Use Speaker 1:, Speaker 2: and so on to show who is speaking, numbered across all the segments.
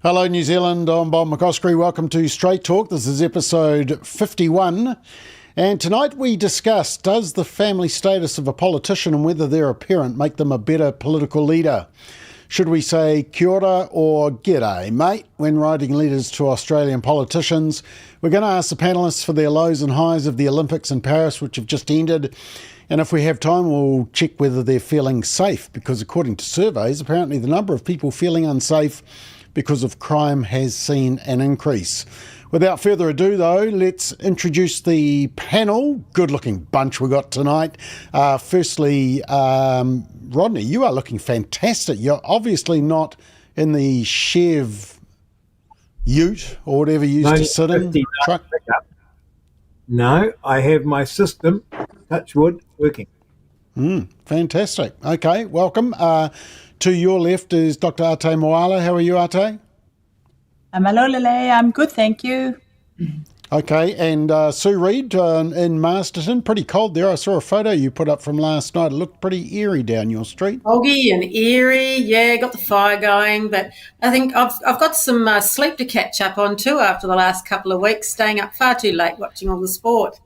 Speaker 1: Hello, New Zealand. I'm Bob McCoskrie. Welcome to Straight Talk. This is episode 51. And tonight we discuss, does the family status of a politician and whether they're a parent make them a better political leader? Should we say kia ora or g'day, mate, when writing letters to Australian politicians? We're going to ask the panellists for their lows and highs of the Olympics in Paris, which have just ended. And if we have time, we'll check whether they're feeling safe, because according to surveys, apparently the number of people feeling unsafe because of crime has seen an increase. Without further ado, though, let's introduce the panel. Good-looking bunch we got tonight. Firstly, Rodney, you are looking fantastic. You're obviously not in the Chev ute or whatever you used to sit in. Truck.
Speaker 2: No, I have my system, touch wood, working.
Speaker 1: Fantastic. Okay, welcome. To your left is Dr. Ate Moala. How are you, Ate?
Speaker 3: Malolele, I'm good, thank you.
Speaker 1: Okay, and Sue Reid in Masterton. Pretty cold there. I saw a photo you put up from last night. It looked pretty eerie down your street.
Speaker 4: Foggy and eerie, yeah, got the fire going. But I think I've got some sleep to catch up on too after the last couple of weeks, staying up far too late watching all the sport.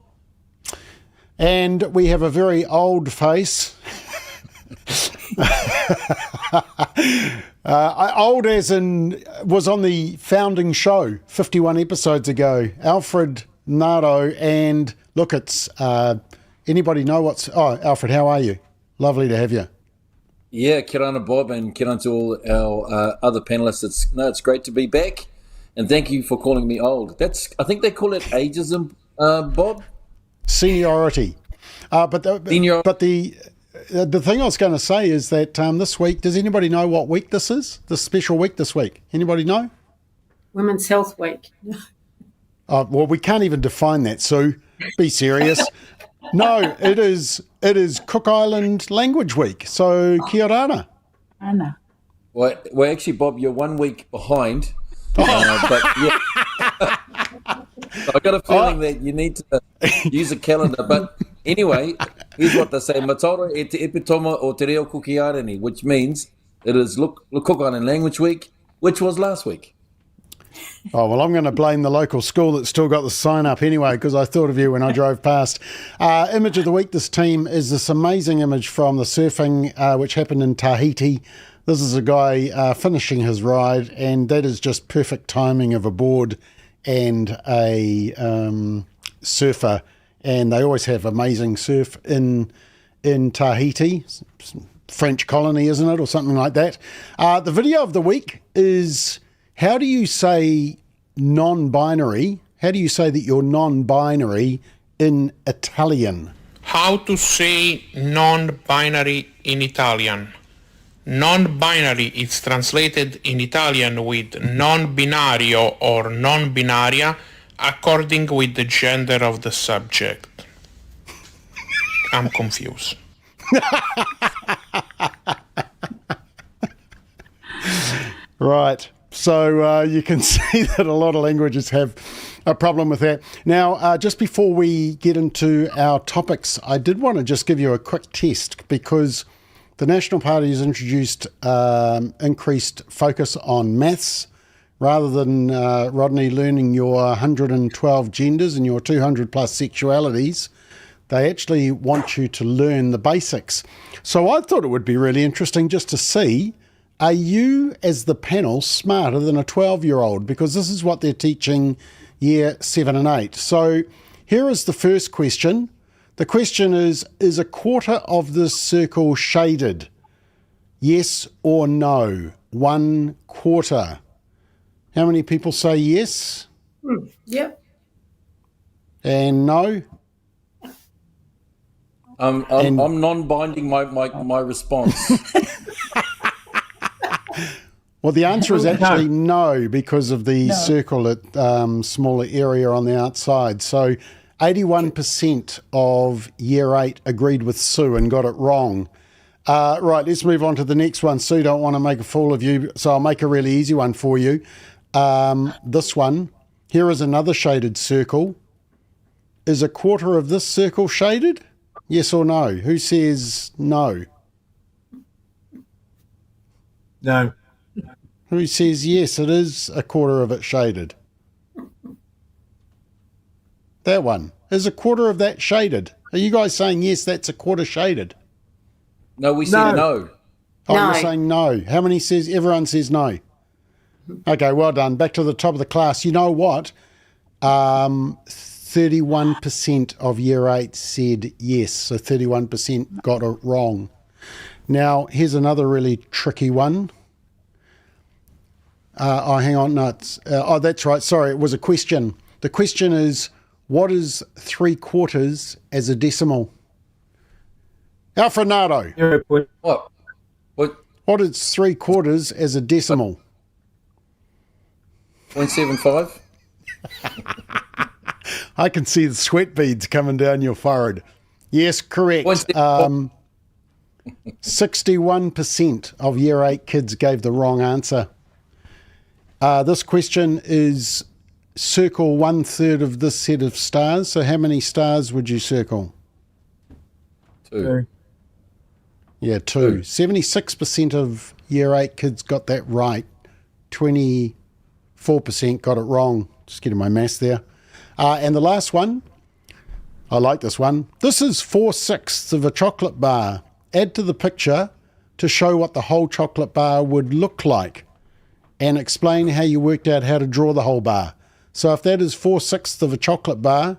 Speaker 1: And we have a very old face. Old as in was on the founding show 51 episodes ago. Alfred Naro, and look, it's anybody know what's... Oh, Alfred, how are you? Lovely to have you.
Speaker 5: Yeah, kia ora Bob, and kia ora to all our other panellists. It's great to be back, and thank you for calling me old. I think they call it ageism, Bob.
Speaker 1: Seniority. But the thing I was going to say is that this week, does anybody know what week this is? This special week this week? Anybody know?
Speaker 4: Women's Health Week.
Speaker 1: Well, we can't even define that, Sue. Be serious. No, it is Cook Island Language Week. So, kia ora.
Speaker 3: Anna.
Speaker 5: Well, actually, Bob, you're 1 week behind. But yeah. I got a feeling that you need to use a calendar. But anyway, here's what they say: Mataura e te epitoma o te reo kukiarani, which means it is Cook Island Language Week, which was last week.
Speaker 1: Oh, well, I'm going to blame the local school that still got the sign up anyway, because I thought of you when I drove past. Image of the week, this team, is this amazing image from the surfing, which happened in Tahiti. This is a guy finishing his ride, and that is just perfect timing of a board and a surfer. And they always have amazing surf in Tahiti. French colony, isn't it, or something like that. The video of the week is... How do you say non-binary? How do you say that you're non-binary in Italian?
Speaker 6: How to say non-binary in Italian. Non-binary is translated in Italian with non-binario or non-binaria according with the gender of the subject. I'm confused.
Speaker 1: Right. So you can see that a lot of languages have a problem with that. Now, just before we get into our topics, I did want to just give you a quick test, because the National Party has introduced increased focus on maths. Rather than, Rodney, learning your 112 genders and your 200 plus sexualities, they actually want you to learn the basics. So I thought it would be really interesting just to see, are you, as the panel, smarter than a 12-year-old? Because this is what they're teaching year 7 and 8. So here is the first question. The question is a quarter of this circle shaded? Yes or no? 1 quarter. How many people say yes?
Speaker 4: Yep.
Speaker 1: And no?
Speaker 5: I'm non-binding my response.
Speaker 1: Well, the answer is actually no, because of the circle at smaller area on the outside. So 81% of year 8 agreed with Sue and got it wrong. Right, let's move on to the next one. Sue, don't want to make a fool of you, so I'll make a really easy one for you. This one, here is another shaded circle. Is a quarter of this circle shaded? Yes or no? Who says no?
Speaker 2: No.
Speaker 1: Who says yes, it is a quarter of it shaded? That one. Is a quarter of that shaded? Are you guys saying yes, that's a quarter shaded?
Speaker 5: No, we said no.
Speaker 1: Oh,
Speaker 4: No.
Speaker 1: you're saying no. How many says? Everyone says no. Okay, well done. Back to the top of the class. You know what? 31% of year 8 said yes, so 31% got it wrong. Now, here's another really tricky one. Hang on. No, that's right. Sorry, it was a question. The question is, what is 3/4 as a decimal? Alfredo,
Speaker 2: 0.
Speaker 5: What?
Speaker 1: what is 3/4 as a decimal?
Speaker 5: 0.75?
Speaker 1: I can see the sweat beads coming down your forehead. Yes, correct. 61% of year 8 kids gave the wrong answer. This question is circle 1/3 of this set of stars. So how many stars would you circle?
Speaker 5: 2.
Speaker 1: Yeah, 2. 76% of year 8 kids got that right. 24% got it wrong. Just getting my maths there. And the last one, I like this one. This is 4/6 of a chocolate bar. Add to the picture to show what the whole chocolate bar would look like and explain how you worked out how to draw the whole bar. So if that is 4/6 of a chocolate bar,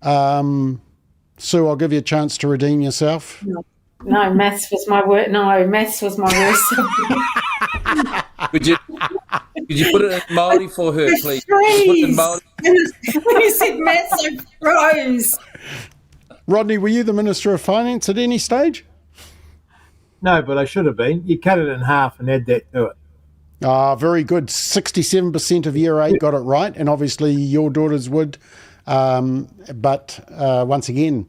Speaker 1: Sue, I'll give you a chance to redeem yourself.
Speaker 4: No, maths was my worst. No, maths was my worst subject.
Speaker 5: Could you put it in Māori for her, please? Could you put it in Māori?
Speaker 4: When you said maths, I froze.
Speaker 1: Rodney, were you the Minister of Finance at any stage?
Speaker 2: No, but I should have been. You cut it in half and add that to it.
Speaker 1: Very good. 67% of year 8 got it right, and obviously your daughters would. But once again,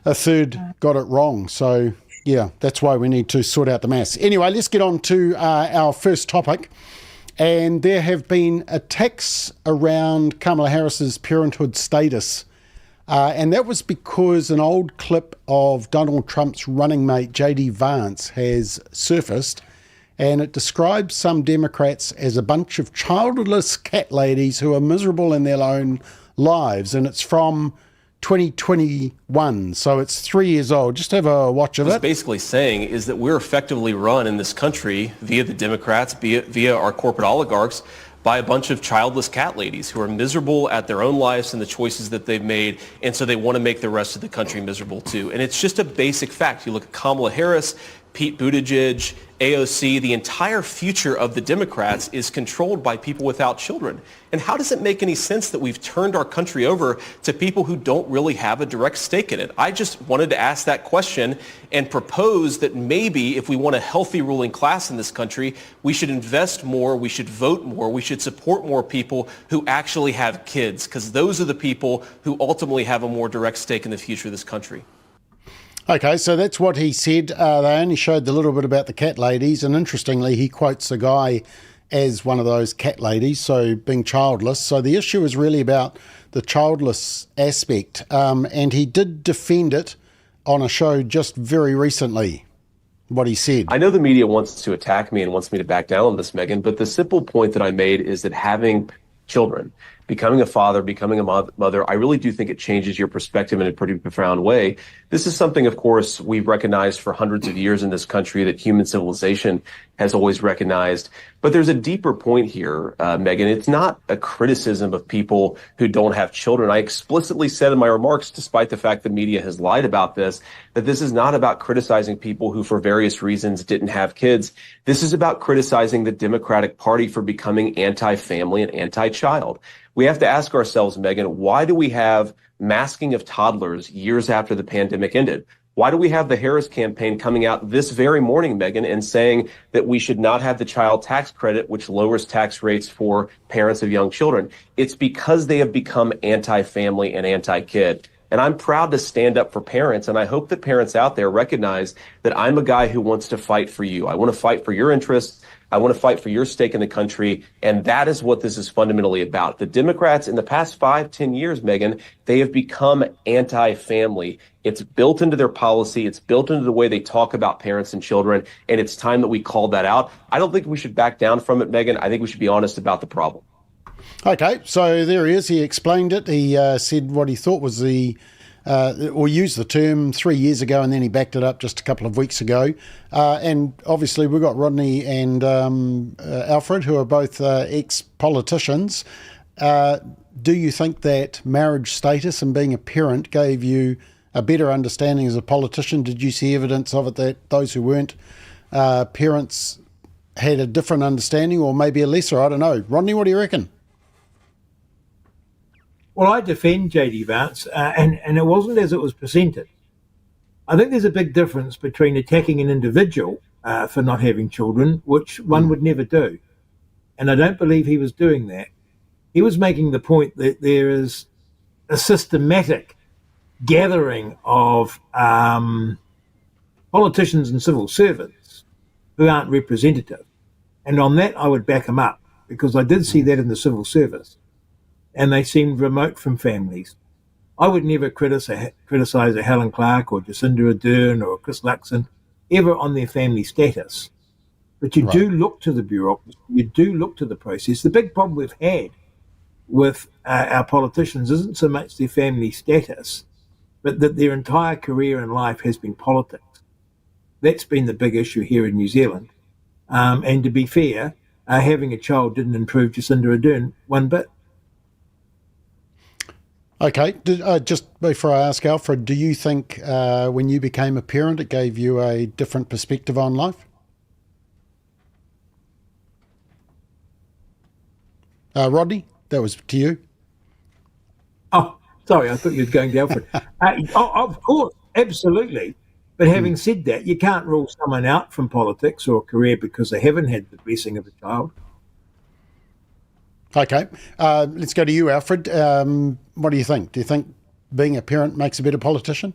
Speaker 1: a third got it wrong. So, yeah, that's why we need to sort out the maths. Anyway, let's get on to our first topic. And there have been attacks around Kamala Harris's parenthood status. And that was because an old clip of Donald Trump's running mate, J.D. Vance, has surfaced. And it describes some Democrats as a bunch of childless cat ladies who are miserable in their own lives. And it's from 2021, so it's 3 years old. Just have a watch of it.
Speaker 7: What it's basically saying is that we're effectively run in this country via the Democrats, via our corporate oligarchs, by a bunch of childless cat ladies who are miserable at their own lives and the choices that they've made, and so they want to make the rest of the country miserable too. And it's just a basic fact. You look at Kamala Harris, Pete Buttigieg, AOC, the entire future of the Democrats is controlled by people without children. And how does it make any sense that we've turned our country over to people who don't really have a direct stake in it? I just wanted to ask that question and propose that maybe if we want a healthy ruling class in this country, we should invest more, we should vote more, we should support more people who actually have kids, because those are the people who ultimately have a more direct stake in the future of this country.
Speaker 1: Okay, so that's what he said. They only showed the little bit about the cat ladies, and interestingly, he quotes a guy as one of those cat ladies, so being childless. So the issue is really about the childless aspect, and he did defend it on a show just very recently, what he said.
Speaker 7: I know the media wants to attack me and wants me to back down on this, Megan, but the simple point that I made is that having children, becoming a father, becoming a mother, I really do think it changes your perspective in a pretty profound way. This is something, of course, we've recognized for hundreds of years in this country, that human civilization has always recognized. But there's a deeper point here, Megan. It's not a criticism of people who don't have children. I explicitly said in my remarks, despite the fact the media has lied about this, that this is not about criticizing people who, for various reasons, didn't have kids. This is about criticizing the Democratic Party for becoming anti-family and anti-child. We have to ask ourselves, Megan, why do we have masking of toddlers years after the pandemic ended? Why do we have the Harris campaign coming out this very morning, Megan, and saying that we should not have the child tax credit, which lowers tax rates for parents of young children? It's because they have become anti-family and anti-kid. And I'm proud to stand up for parents, and I hope that parents out there recognize that I'm a guy who wants to fight for you. I want to fight for your interests. I want to fight for your stake in the country. And that is what this is fundamentally about. The Democrats in the past 5-10 years, Megan, they have become anti-family. It's built into their policy. It's built into the way they talk about parents and children. And it's time that we called that out. I don't think we should back down from it, Megan. I think we should be honest about the problem.
Speaker 1: Okay, so there he is. He explained it. He said what he thought was or used the term 3 years ago, and then he backed it up just a couple of weeks ago. And obviously we've got Rodney and Alfred, who are both ex-politicians. Do you think that marriage status and being a parent gave you a better understanding as a politician? Did you see evidence of it that those who weren't parents had a different understanding, or maybe a lesser? I don't know. Rodney, what do you reckon?
Speaker 2: Well, I defend J.D. Vance, and it wasn't as it was presented. I think there's a big difference between attacking an individual for not having children, which one would never do. And I don't believe he was doing that. He was making the point that there is a systematic gathering of politicians and civil servants who aren't representative. And on that, I would back him up, because I did see that in the civil service. And they seemed remote from families. I would never criticise a Helen Clark or Jacinda Ardern or Chris Luxon ever on their family status. But you do look to the bureaucracy, you do look to the process. The big problem we've had with our politicians isn't so much their family status, but that their entire career in life has been politics. That's been the big issue here in New Zealand. And to be fair, having a child didn't improve Jacinda Ardern one bit.
Speaker 1: Okay, just before I ask Alfred, do you think when you became a parent it gave you a different perspective on life? Rodney, that was to you.
Speaker 2: Oh, sorry, I thought you were going to Alfred. Of course, absolutely. But having said that, you can't rule someone out from politics or a career because they haven't had the blessing of a child.
Speaker 1: Okay, let's go to you, Alfred. What do you think? Do you think being a parent makes a better politician?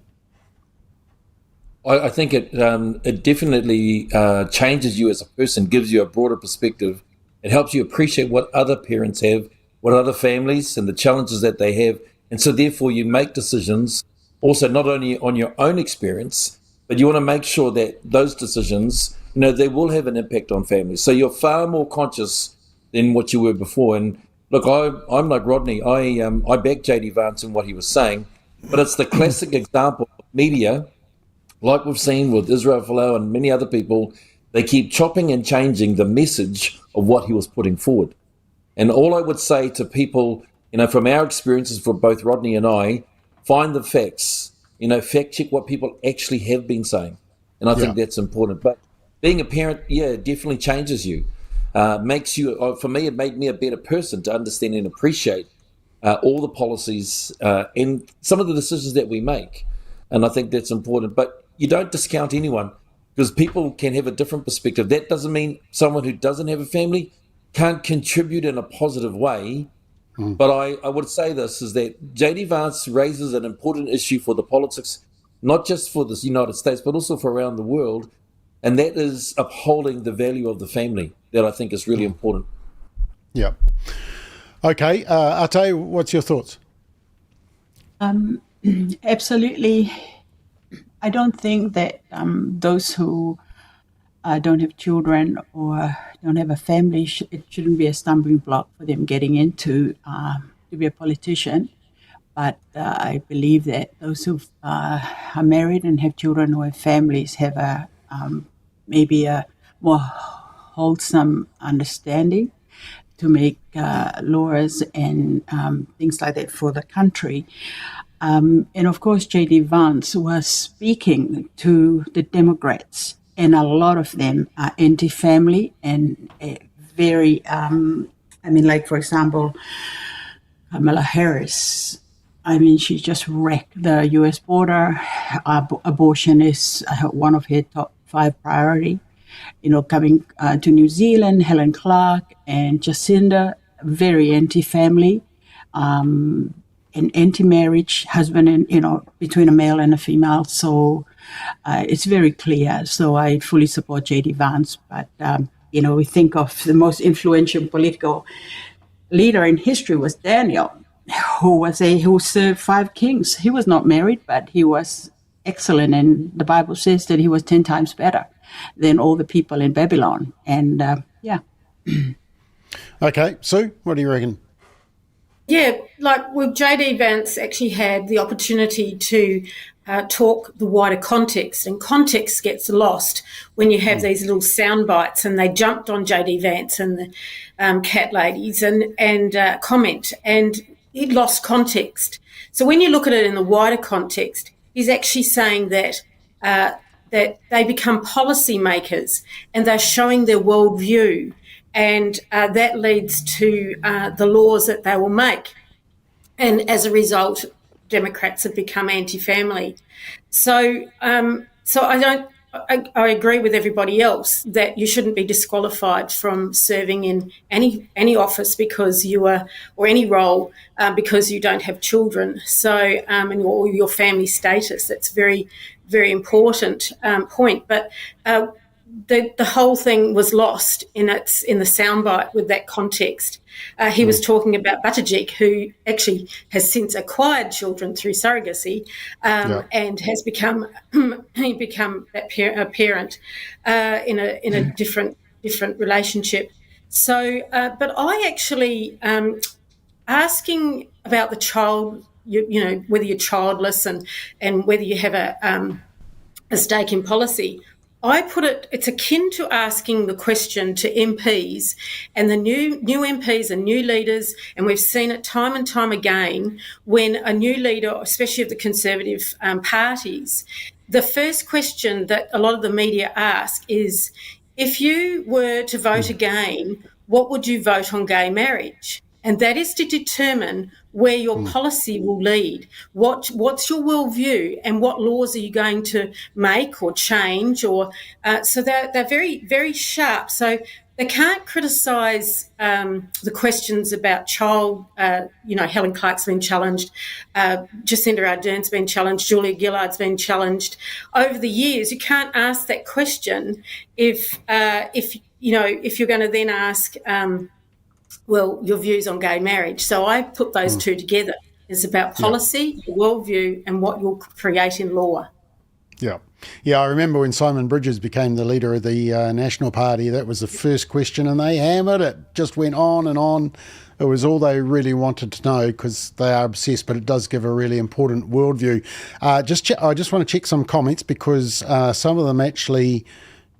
Speaker 5: I think it definitely changes you as a person, gives you a broader perspective. It helps you appreciate what other parents have, what other families and the challenges that they have. And so therefore you make decisions also not only on your own experience, but you want to make sure that those decisions, they will have an impact on families. So you're far more conscious than what you were before. And look, I'm like Rodney. I back J.D. Vance in what he was saying, but it's the classic example of media, like we've seen with Israel Folau and many other people. They keep chopping and changing the message of what he was putting forward. And all I would say to people, from our experiences for both Rodney and I, find the facts, fact check what people actually have been saying. And I think that's important. But being a parent, it definitely changes you. Makes you, for me, it made me a better person to understand and appreciate all the policies and some of the decisions that we make. And I think that's important. But you don't discount anyone, because people can have a different perspective. That doesn't mean someone who doesn't have a family can't contribute in a positive way. But I would say this, is that J.D. Vance raises an important issue for the politics, not just for the United States, but also for around the world. And that is upholding the value of the family, that I think is really important.
Speaker 1: Yeah. Okay. Ate, what's your thoughts?
Speaker 3: Absolutely. I don't think that those who don't have children or don't have a family, it shouldn't be a stumbling block for them getting into to be a politician. But I believe that those who are married and have children or have families have a maybe a more wholesome understanding to make laws and things like that for the country. And of course, J.D. Vance was speaking to the Democrats, and a lot of them are anti-family and very, like, for example, Kamala Harris. She just wrecked the U.S. border. Abortion is one of her top 5 priority. Coming to New Zealand, Helen Clark and Jacinda, very anti-family, and anti-marriage, husband and, between a male and a female. So it's very clear. So I fully support J.D. Vance. But, we think of the most influential political leader in history was Daniel, who served 5 kings. He was not married, but he was excellent, and the Bible says that he was 10 times better than all the people in Babylon. And
Speaker 1: Okay, Sue, what do you reckon?
Speaker 4: Yeah, JD Vance actually had the opportunity to talk the wider context, and context gets lost when you have these little sound bites, and they jumped on JD Vance and the cat ladies and comment, and it lost context. So when you look at it in the wider context, he's actually saying that that they become policy makers and they're showing their worldview, and that leads to the laws that they will make. And as a result, Democrats have become anti-family. So I agree with everybody else that you shouldn't be disqualified from serving in any office because you are, or any role because you don't have children. So or your family status. That's very, very important point. But the whole thing was lost in the soundbite with that context. He was talking about Buttigieg, who actually has since acquired children through surrogacy and has become a parent in a different relationship. So, but I actually asking about the child, whether you're childless and whether you have a stake in policy. I put it's akin to asking the question to MPs and the new MPs and new leaders, and we've seen it time and time again when a new leader, especially of the Conservative parties, the first question that a lot of the media ask is, if you were to vote again, what would you vote on gay marriage? And that is to determine where your policy will lead. What's your worldview, and what laws are you going to make or change? Or so they're very, very sharp. So they can't criticise the questions about child. Helen Clark's been challenged, Jacinda Ardern's been challenged, Julia Gillard's been challenged over the years. You can't ask that question if you're going to then ask. Your views on gay marriage. So I put those two together. It's about policy, worldview, and what you'll create in law.
Speaker 1: Yeah. I remember when Simon Bridges became the leader of the National Party, that was the first question, and they hammered it. Just went on and on. It was all they really wanted to know, because they are obsessed, but it does give a really important worldview. I just want to check some comments, because some of them actually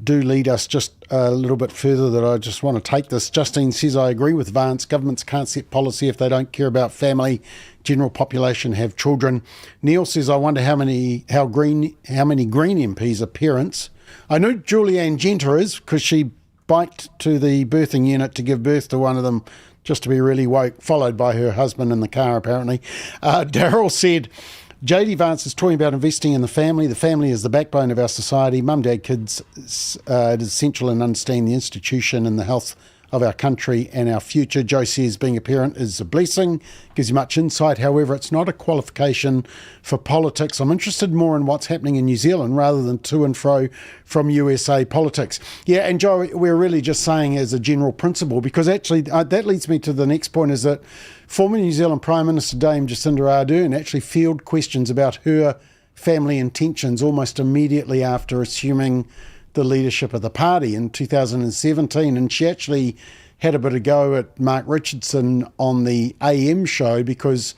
Speaker 1: do lead us just a little bit further, that I just want to take this. Justine says, I agree with Vance. Governments can't set policy if they don't care about family. General population have children. Neil says, I wonder how many Green MPs are parents. I know Julianne Genter is, because she biked to the birthing unit to give birth to one of them, just to be really woke, followed by her husband in the car, apparently. Daryl said, JD Vance is talking about investing in the family. The family is the backbone of our society. Mum, dad, kids, it is essential in understanding the institution and the health of our country and our future. Joe says being a parent is a blessing, gives you much insight. However, it's not a qualification for politics. I'm interested more in what's happening in New Zealand rather than to and fro from USA politics. Yeah, and Joe, we're really just saying as a general principle, because actually that leads me to the next point, is that former New Zealand Prime Minister Dame Jacinda Ardern actually fielded questions about her family intentions almost immediately after assuming the leadership of the party in 2017, and she actually had a bit of go at Mark Richardson on the AM show, because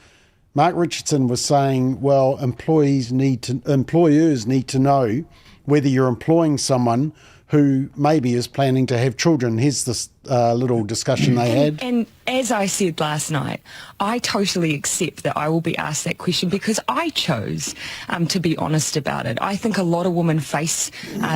Speaker 1: Mark Richardson was saying, well, employers need to know whether you're employing someone who maybe is planning to have children. Here's this little discussion they had.
Speaker 8: And as I said last night, I totally accept that I will be asked that question, because I chose to be honest about it. I think a lot of women face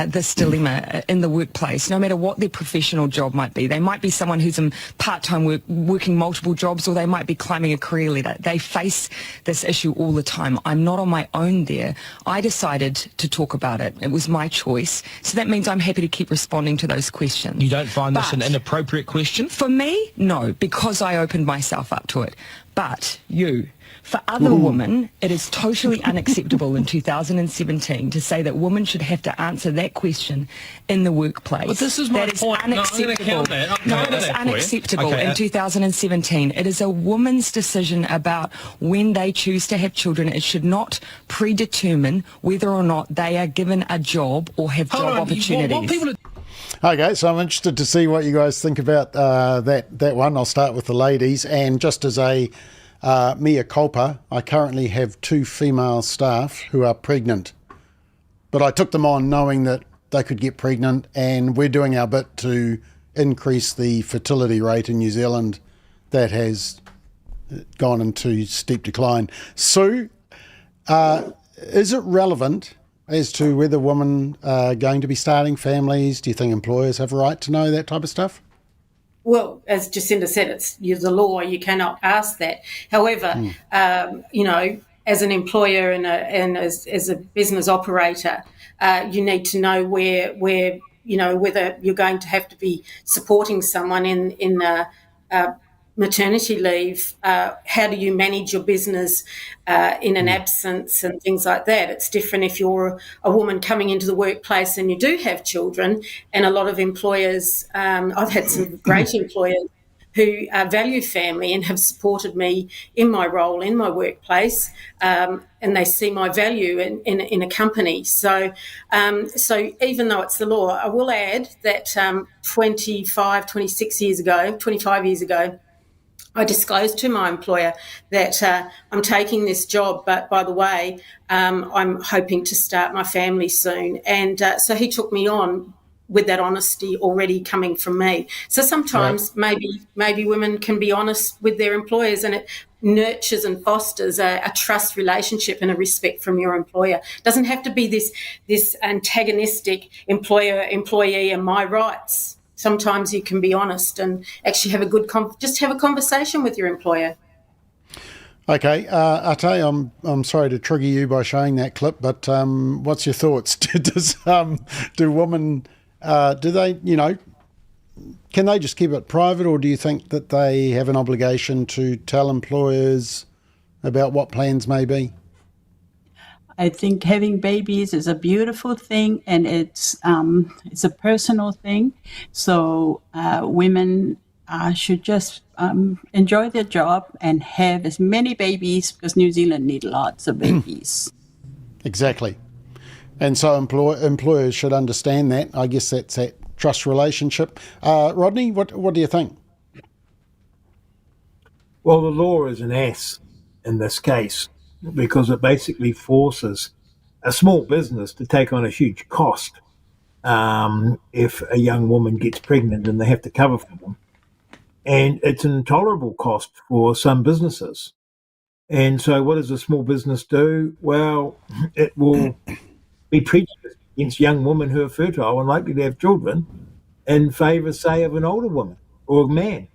Speaker 8: this dilemma in the workplace, no matter what their professional job might be. They might be someone who's in part-time work, working multiple jobs, or they might be climbing a career ladder. They face this issue all the time. I'm not on my own there. I decided to talk about it. It was my choice. So that means I'm happy to keep responding to those questions.
Speaker 9: You don't find this an inappropriate
Speaker 6: appropriate question?
Speaker 8: For me, no, because I opened myself up to it. But for other women, it is totally unacceptable in 2017 to say that women should have to answer that question in the workplace.
Speaker 6: But this is my
Speaker 8: that
Speaker 6: point.
Speaker 8: Is unacceptable.
Speaker 6: No, I'm going to counter that.
Speaker 8: It's unacceptable
Speaker 6: Okay.
Speaker 8: in 2017. It is a woman's decision about when they choose to have children. It should not predetermine whether or not they are given a job or have job opportunities.
Speaker 6: What people
Speaker 1: Okay, so I'm interested to see what you guys think about that one. I'll start with the ladies. And just as a mea culpa, I currently have 2 female staff who are pregnant. But I took them on knowing that they could get pregnant, and we're doing our bit to increase the fertility rate in New Zealand that has gone into steep decline. Sue, is it relevant as to whether women are going to be starting families? Do you think employers have a right to know that type of stuff?
Speaker 4: Well, as Jacinda said, it's the law. You cannot ask that. However, as an employer and as a business operator, you need to know where whether you're going to have to be supporting someone in maternity leave. How do you manage your business in an absence and things like that? It's different if you're a woman coming into the workplace and you do have children. And a lot of employers, I've had some great employers who value family and have supported me in my role in my workplace, and they see my value in a company. So even though it's the law, I will add that 25 years ago, I disclosed to my employer that I'm taking this job, but by the way, I'm hoping to start my family soon. And so he took me on with that honesty already coming from me. So sometimes maybe women can be honest with their employers, and it nurtures and fosters a trust relationship and a respect from your employer. It doesn't have to be this antagonistic employer-employee and my rights. Sometimes you can be honest and actually have a good just have a conversation with your employer.
Speaker 1: Okay, Ate, I'm sorry to trigger you by showing that clip, but what's your thoughts? Do women, do they, can they just keep it private, or do you think that they have an obligation to tell employers about what plans may be?
Speaker 3: I think having babies is a beautiful thing, and it's a personal thing. So women should just enjoy their job and have as many babies, because New Zealand need lots of babies.
Speaker 1: Exactly. And so employers should understand that. I guess that's that trust relationship. Rodney, what do you think?
Speaker 2: Well, the law is an ass in this case, because it basically forces a small business to take on a huge cost if a young woman gets pregnant and they have to cover for them. And it's an intolerable cost for some businesses. And so what does a small business do? Well, it will be prejudiced against young women who are fertile and likely to have children in favour, say, of an older woman or a man.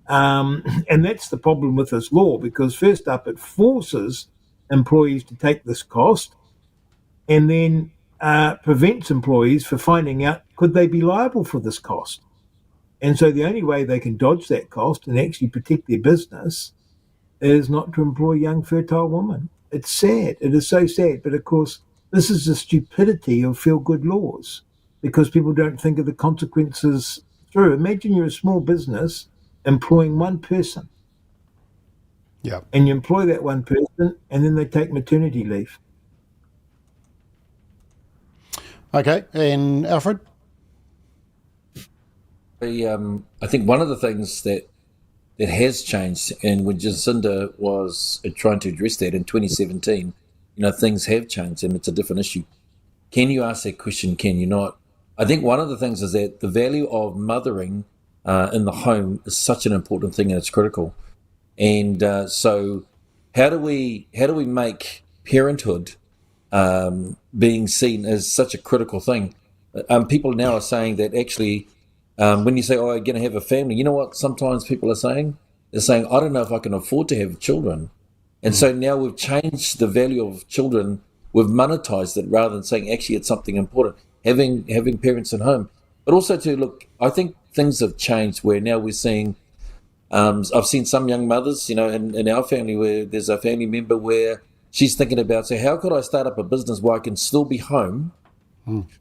Speaker 2: And that's the problem with this law, because first up, it forces employees to take this cost, and then prevents employees from finding out, could they be liable for this cost? And so the only way they can dodge that cost and actually protect their business is not to employ young fertile women. It's sad. It is so sad. But of course, this is the stupidity of feel-good laws, because people don't think of the consequences through. Imagine you're a small business employing one person.
Speaker 1: Yeah.
Speaker 2: And you employ that one person, and then they take maternity leave.
Speaker 1: Okay, and Alfred?
Speaker 5: I think one of the things that has changed, and when Jacinda was trying to address that in 2017, things have changed and it's a different issue. Can you ask that question? Can you not? I think one of the things is that the value of mothering in the home is such an important thing, and it's critical. And so how do we make parenthood being seen as such a critical thing? People now are saying that actually, when you say, oh, I'm going to have a family, you know what sometimes people are saying? They're saying, I don't know if I can afford to have children. And so now we've changed the value of children. We've monetized it rather than saying, actually, it's something important. Having parents at home. But also to look, I think things have changed where now we're seeing, I've seen some young mothers, in our family where there's a family member where she's thinking about, so how could I start up a business where I can still be home,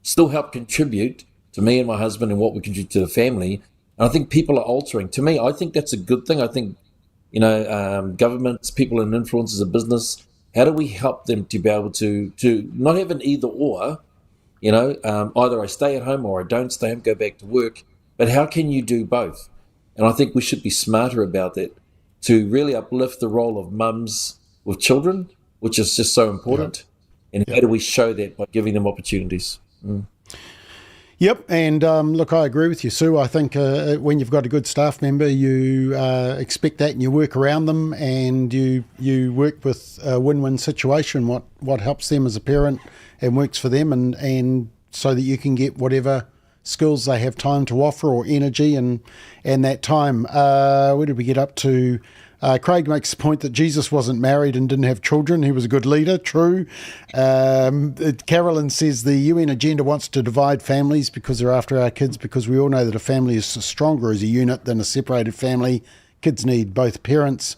Speaker 5: still help contribute to me and my husband and what we contribute to the family. And I think people are altering. To me, I think that's a good thing. I think, governments, people in influences of business, how do we help them to be able to not have an either or, either I stay at home or I don't stay home, go back to work, but how can you do both? And I think we should be smarter about that to really uplift the role of mums with children, which is just so important. And how do we show that by giving them opportunities?
Speaker 1: Yep, and look, I agree with you, Sue. I think when you've got a good staff member, you expect that and you work around them and you work with a win-win situation, what helps them as a parent and works for them, and so that you can get whatever skills they have time to offer or energy and that time. Where did we get up to? Craig makes the point that Jesus wasn't married and didn't have children. He was a good leader, true. Carolyn says the UN agenda wants to divide families because they're after our kids, because we all know that a family is stronger as a unit than a separated family. Kids need both parents.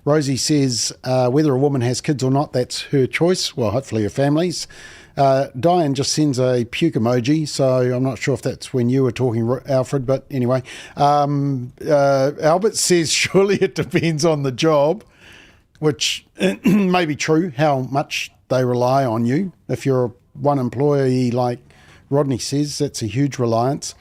Speaker 1: Rosie says whether a woman has kids or not, that's her choice. Well, hopefully her family's. Diane just sends a puke emoji, so I'm not sure if that's when you were talking, Alfred, but anyway. Albert says, surely it depends on the job, which may be true, how much they rely on you. If you're one employee, like Rodney says, that's a huge reliance.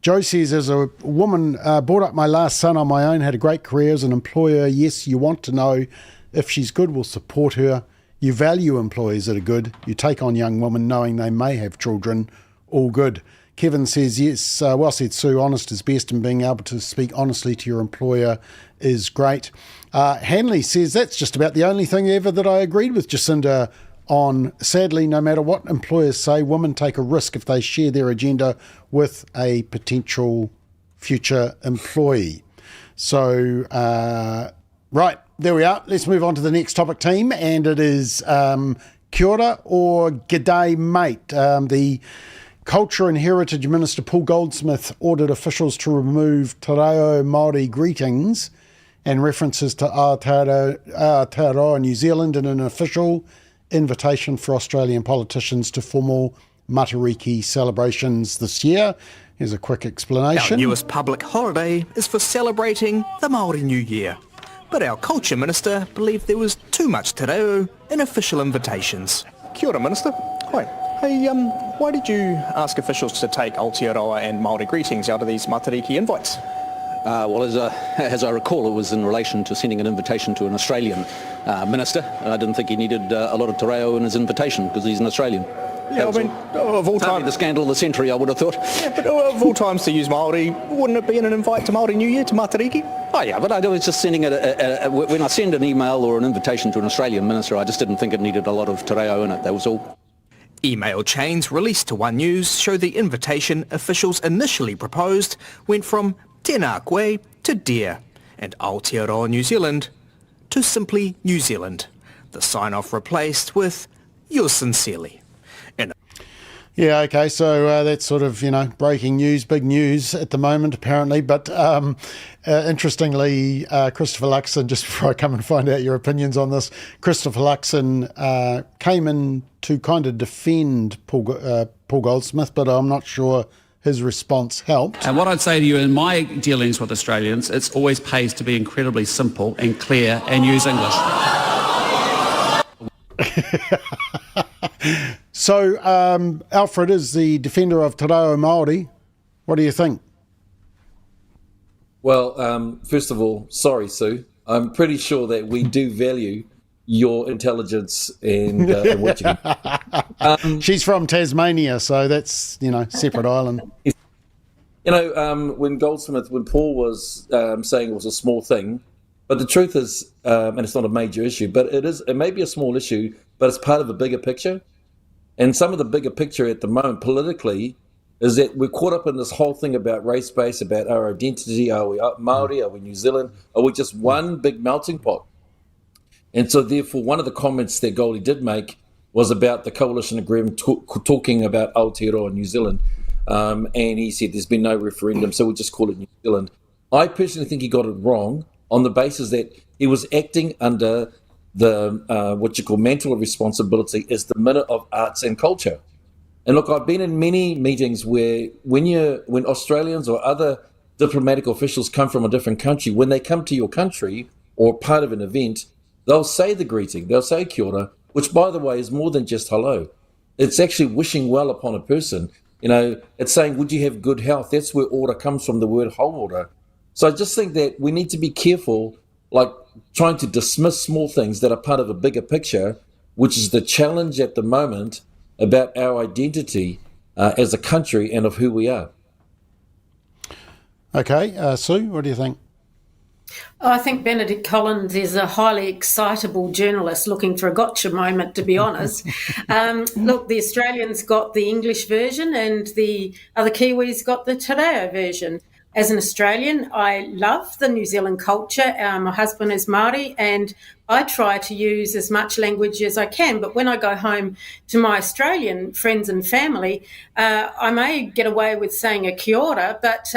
Speaker 1: Joe says, as a woman, brought up my last son on my own, had a great career as an employer. Yes, you want to know if she's good, we'll support her. You value employees that are good. You take on young women knowing they may have children. All good. Kevin says, yes, well said, Sue. Honest is best, and being able to speak honestly to your employer is great. Hanley says, that's just about the only thing ever that I agreed with Jacinda on. Sadly, no matter what employers say, women take a risk if they share their agenda with a potential future employee. So, right. There we are. Let's move on to the next topic, team, and it is kia ora or g'day, mate. The Culture and Heritage Minister Paul Goldsmith ordered officials to remove te reo Māori greetings and references to Aotearoa New Zealand in an official invitation for Australian politicians to formal Matariki celebrations this year. Here's a quick explanation.
Speaker 9: Our newest public holiday is for celebrating the Māori New Year. But our Culture Minister believed there was too much te reo in official invitations. Kia ora, Minister. Hi. Hey, why did you ask officials to take Aotearoa and Māori greetings out of these Matariki invites?
Speaker 10: Well, as I recall, it was in relation to sending an invitation to an Australian minister. I didn't think he needed a lot of te reo in his invitation because he's an Australian.
Speaker 9: Yeah, I mean, of all time...
Speaker 10: the scandal of the century, I would have thought.
Speaker 9: Yeah, but of all times to use Māori, wouldn't it be in an invite to Māori New Year, to Matariki?
Speaker 10: Oh, yeah, but I was just sending it... when I send an email or an invitation to an Australian minister, I just didn't think it needed a lot of te reo in it, that was all.
Speaker 9: Email chains released to One News show the invitation officials initially proposed went from tēnā koe to dear, and Aotearoa New Zealand to simply New Zealand. The sign-off replaced with yours sincerely.
Speaker 1: Yeah, okay, so that's sort of, breaking news, big news at the moment, apparently. But interestingly, Christopher Luxon, just before I come and find out your opinions on this, Christopher Luxon came in to kind of defend Paul Goldsmith, but I'm not sure his response helped.
Speaker 11: And what I'd say to you in my dealings with Australians, it's always pays to be incredibly simple and clear and use English.
Speaker 1: So, Alfred is the defender of te reo Māori. What do you think?
Speaker 5: Well, first of all, sorry, Sue. I'm pretty sure that we do value your intelligence and what you can.
Speaker 1: She's from Tasmania, so that's, separate island.
Speaker 5: When Paul was saying it was a small thing, but the truth is, and it's not a major issue, but it may be a small issue, but it's part of a bigger picture. And some of the bigger picture at the moment politically is that we're caught up in this whole thing about race-based, about our identity. Are we Māori? Are we New Zealand? Are we just one big melting pot? And so therefore, one of the comments that Goldie did make was about the coalition agreement talking about Aotearoa New Zealand. and he said there's been no referendum, so we'll just call it New Zealand. I personally think he got it wrong on the basis that he was acting under the what you call mantle of responsibility as the Minister of Arts and Culture. And look, I've been in many meetings where when Australians or other diplomatic officials come from a different country, when they come to your country or part of an event, they'll say the greeting, they'll say kia ora, which, by the way, is more than just hello. It's actually wishing well upon a person. You know, it's saying, would you have good health? That's where order comes from, the word whole order. So I just think that we need to be careful, like trying to dismiss small things that are part of a bigger picture, which is the challenge at the moment about our identity as a country and of who we are.
Speaker 1: Okay, Sue, what do you think?
Speaker 4: I think Benedict Collins is a highly excitable journalist looking for a gotcha moment, to be honest. Look, the Australians got the English version and the other Kiwis got the Te Reo version. As an Australian, I love the New Zealand culture. My husband is Māori, and I try to use as much language as I can. But when I go home to my Australian friends and family, I may get away with saying a kia ora, but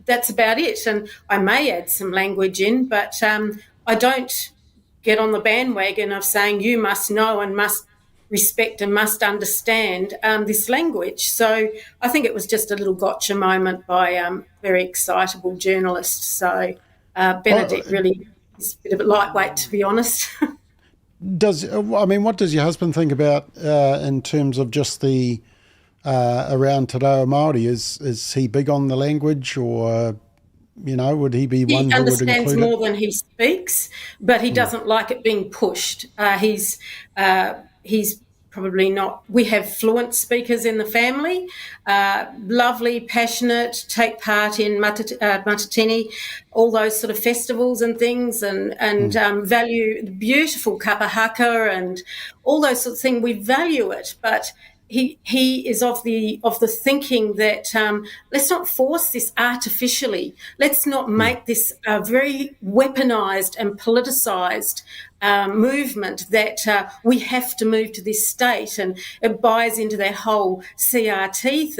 Speaker 4: that's about it. And I may add some language in, but I don't get on the bandwagon of saying you must know and must respect and must understand this language. So I think it was just a little gotcha moment by very excitable journalist. So Benedict really is a bit of a lightweight, to be honest.
Speaker 1: What does your husband think about in terms of just the around Te Reo Māori? Is he big on the language, or would he be one who would include it? He understands
Speaker 4: more than he speaks, but he doesn't like it being pushed. He's probably not. We have fluent speakers in the family, lovely, passionate, take part in matatini, all those sort of festivals and things, and value the beautiful kapa haka and all those sorts of things. We value it, but he is of the thinking that let's not force this artificially. Let's not make this very weaponised and politicised movement that we have to move to this state, and it buys into that whole CRT,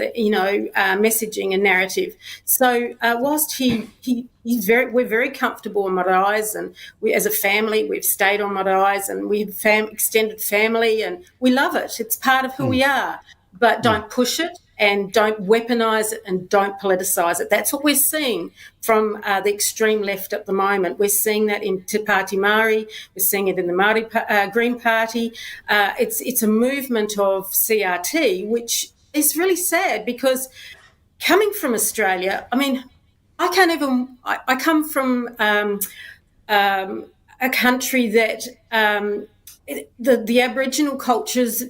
Speaker 4: messaging and narrative. So whilst we're very comfortable on maraes, and we, as a family, we've stayed on maraes, and we have extended family, and we love it. It's part of who we are. But don't push it, and don't weaponise it, and don't politicise it. That's what we're seeing from the extreme left at the moment. We're seeing that in Te Pāti Māori. We're seeing it in the Māori Green Party. It's a movement of CRT, which is really sad, because coming from Australia, I can't even. I come from a country that the Aboriginal cultures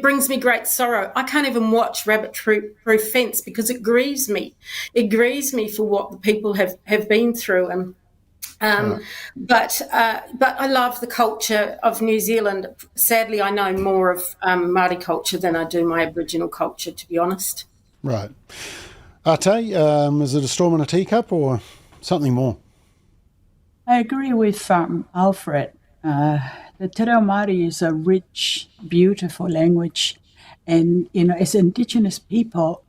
Speaker 4: brings me great sorrow. I can't even watch Rabbit Proof Fence because it grieves me. It grieves me for what the people have been through. But I love the culture of New Zealand. Sadly, I know more of Māori culture than I do my Aboriginal culture, to be honest.
Speaker 1: Right. Ate, is it a storm in a teacup or something more?
Speaker 3: I agree with Alfred. The Te Reo Māori is a rich, beautiful language. And, as Indigenous people,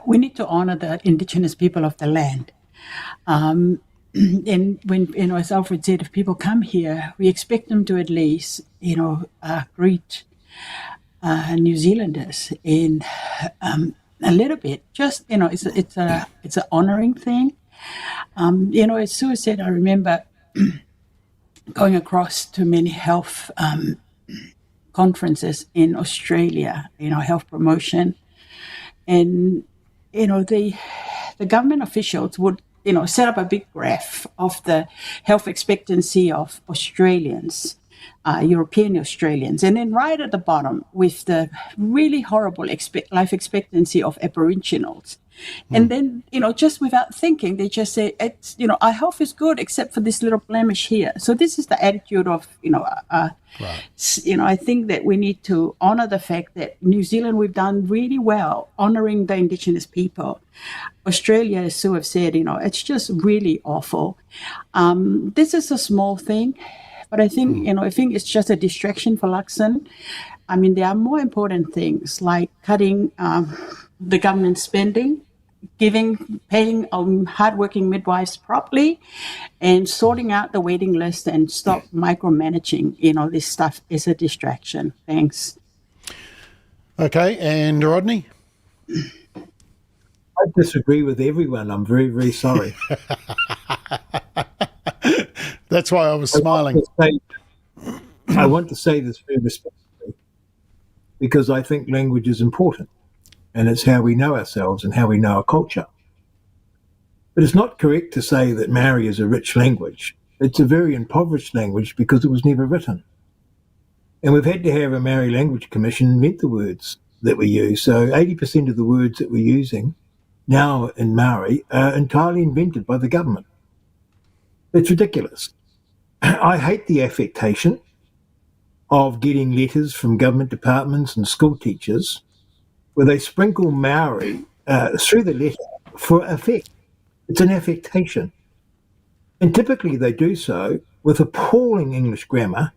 Speaker 3: we need to honour the Indigenous people of the land. And when, as Alfred said, if people come here, we expect them to at least, greet New Zealanders in a little bit. Just, it's an honouring thing. As Sue said, I remember going across to many health conferences in Australia, health promotion. And, the government officials would, set up a big graph of the health expectancy of Australians, European Australians. And then right at the bottom with the really horrible life expectancy of Aboriginals. And then, just without thinking, they just say, it's, our health is good except for this little blemish here. So this is the attitude of, right. I think that we need to honour the fact that New Zealand, we've done really well honouring the Indigenous people. Australia, as Sue have said, it's just really awful. This is a small thing, but I think, I think it's just a distraction for Luxon. I mean, there are more important things like cutting the government spending, paying hardworking midwives properly, and sorting out the waiting list and stop micromanaging. This stuff is a distraction. Thanks.
Speaker 1: Okay, and Rodney?
Speaker 2: I disagree with everyone. I'm very, very sorry.
Speaker 1: That's why I was smiling.
Speaker 2: I want to say this very respectfully because I think language is important and it's how we know ourselves and how we know our culture. But it's not correct to say that Maori is a rich language. It's a very impoverished language because it was never written. And we've had to have a Maori Language Commission invent the words that we use. So 80% of the words that we're using now in Maori are entirely invented by the government. It's ridiculous. I hate the affectation of getting letters from government departments and school teachers where they sprinkle Maori through the letter for effect. It's an affectation. And typically they do so with appalling English grammar,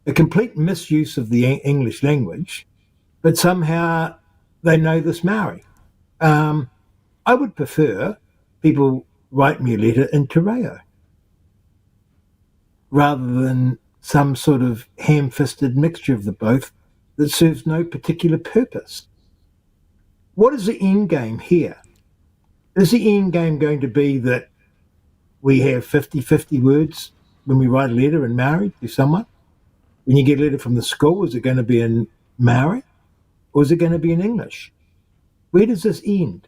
Speaker 2: a complete misuse of the English language, but somehow they know this Maori. I would prefer people write me a letter in te reo rather than some sort of ham-fisted mixture of the both that serves no particular purpose. What is the end game here? Is the end game going to be that we have 50-50 words when we write a letter in Maori to someone? When you get a letter from the school, is it going to be in Maori or is it going to be in English? Where does this end?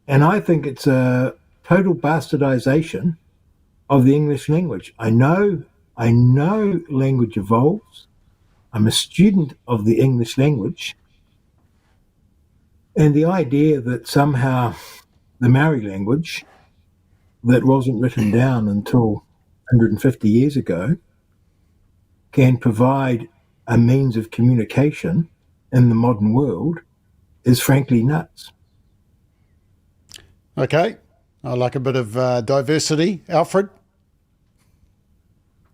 Speaker 2: And I think it's a total bastardization of the English language. I know language evolves. I'm a student of the English language. And the idea that somehow the Maori language that wasn't written down until 150 years ago can provide a means of communication in the modern world is frankly nuts.
Speaker 1: Okay, I like a bit of diversity. Alfred?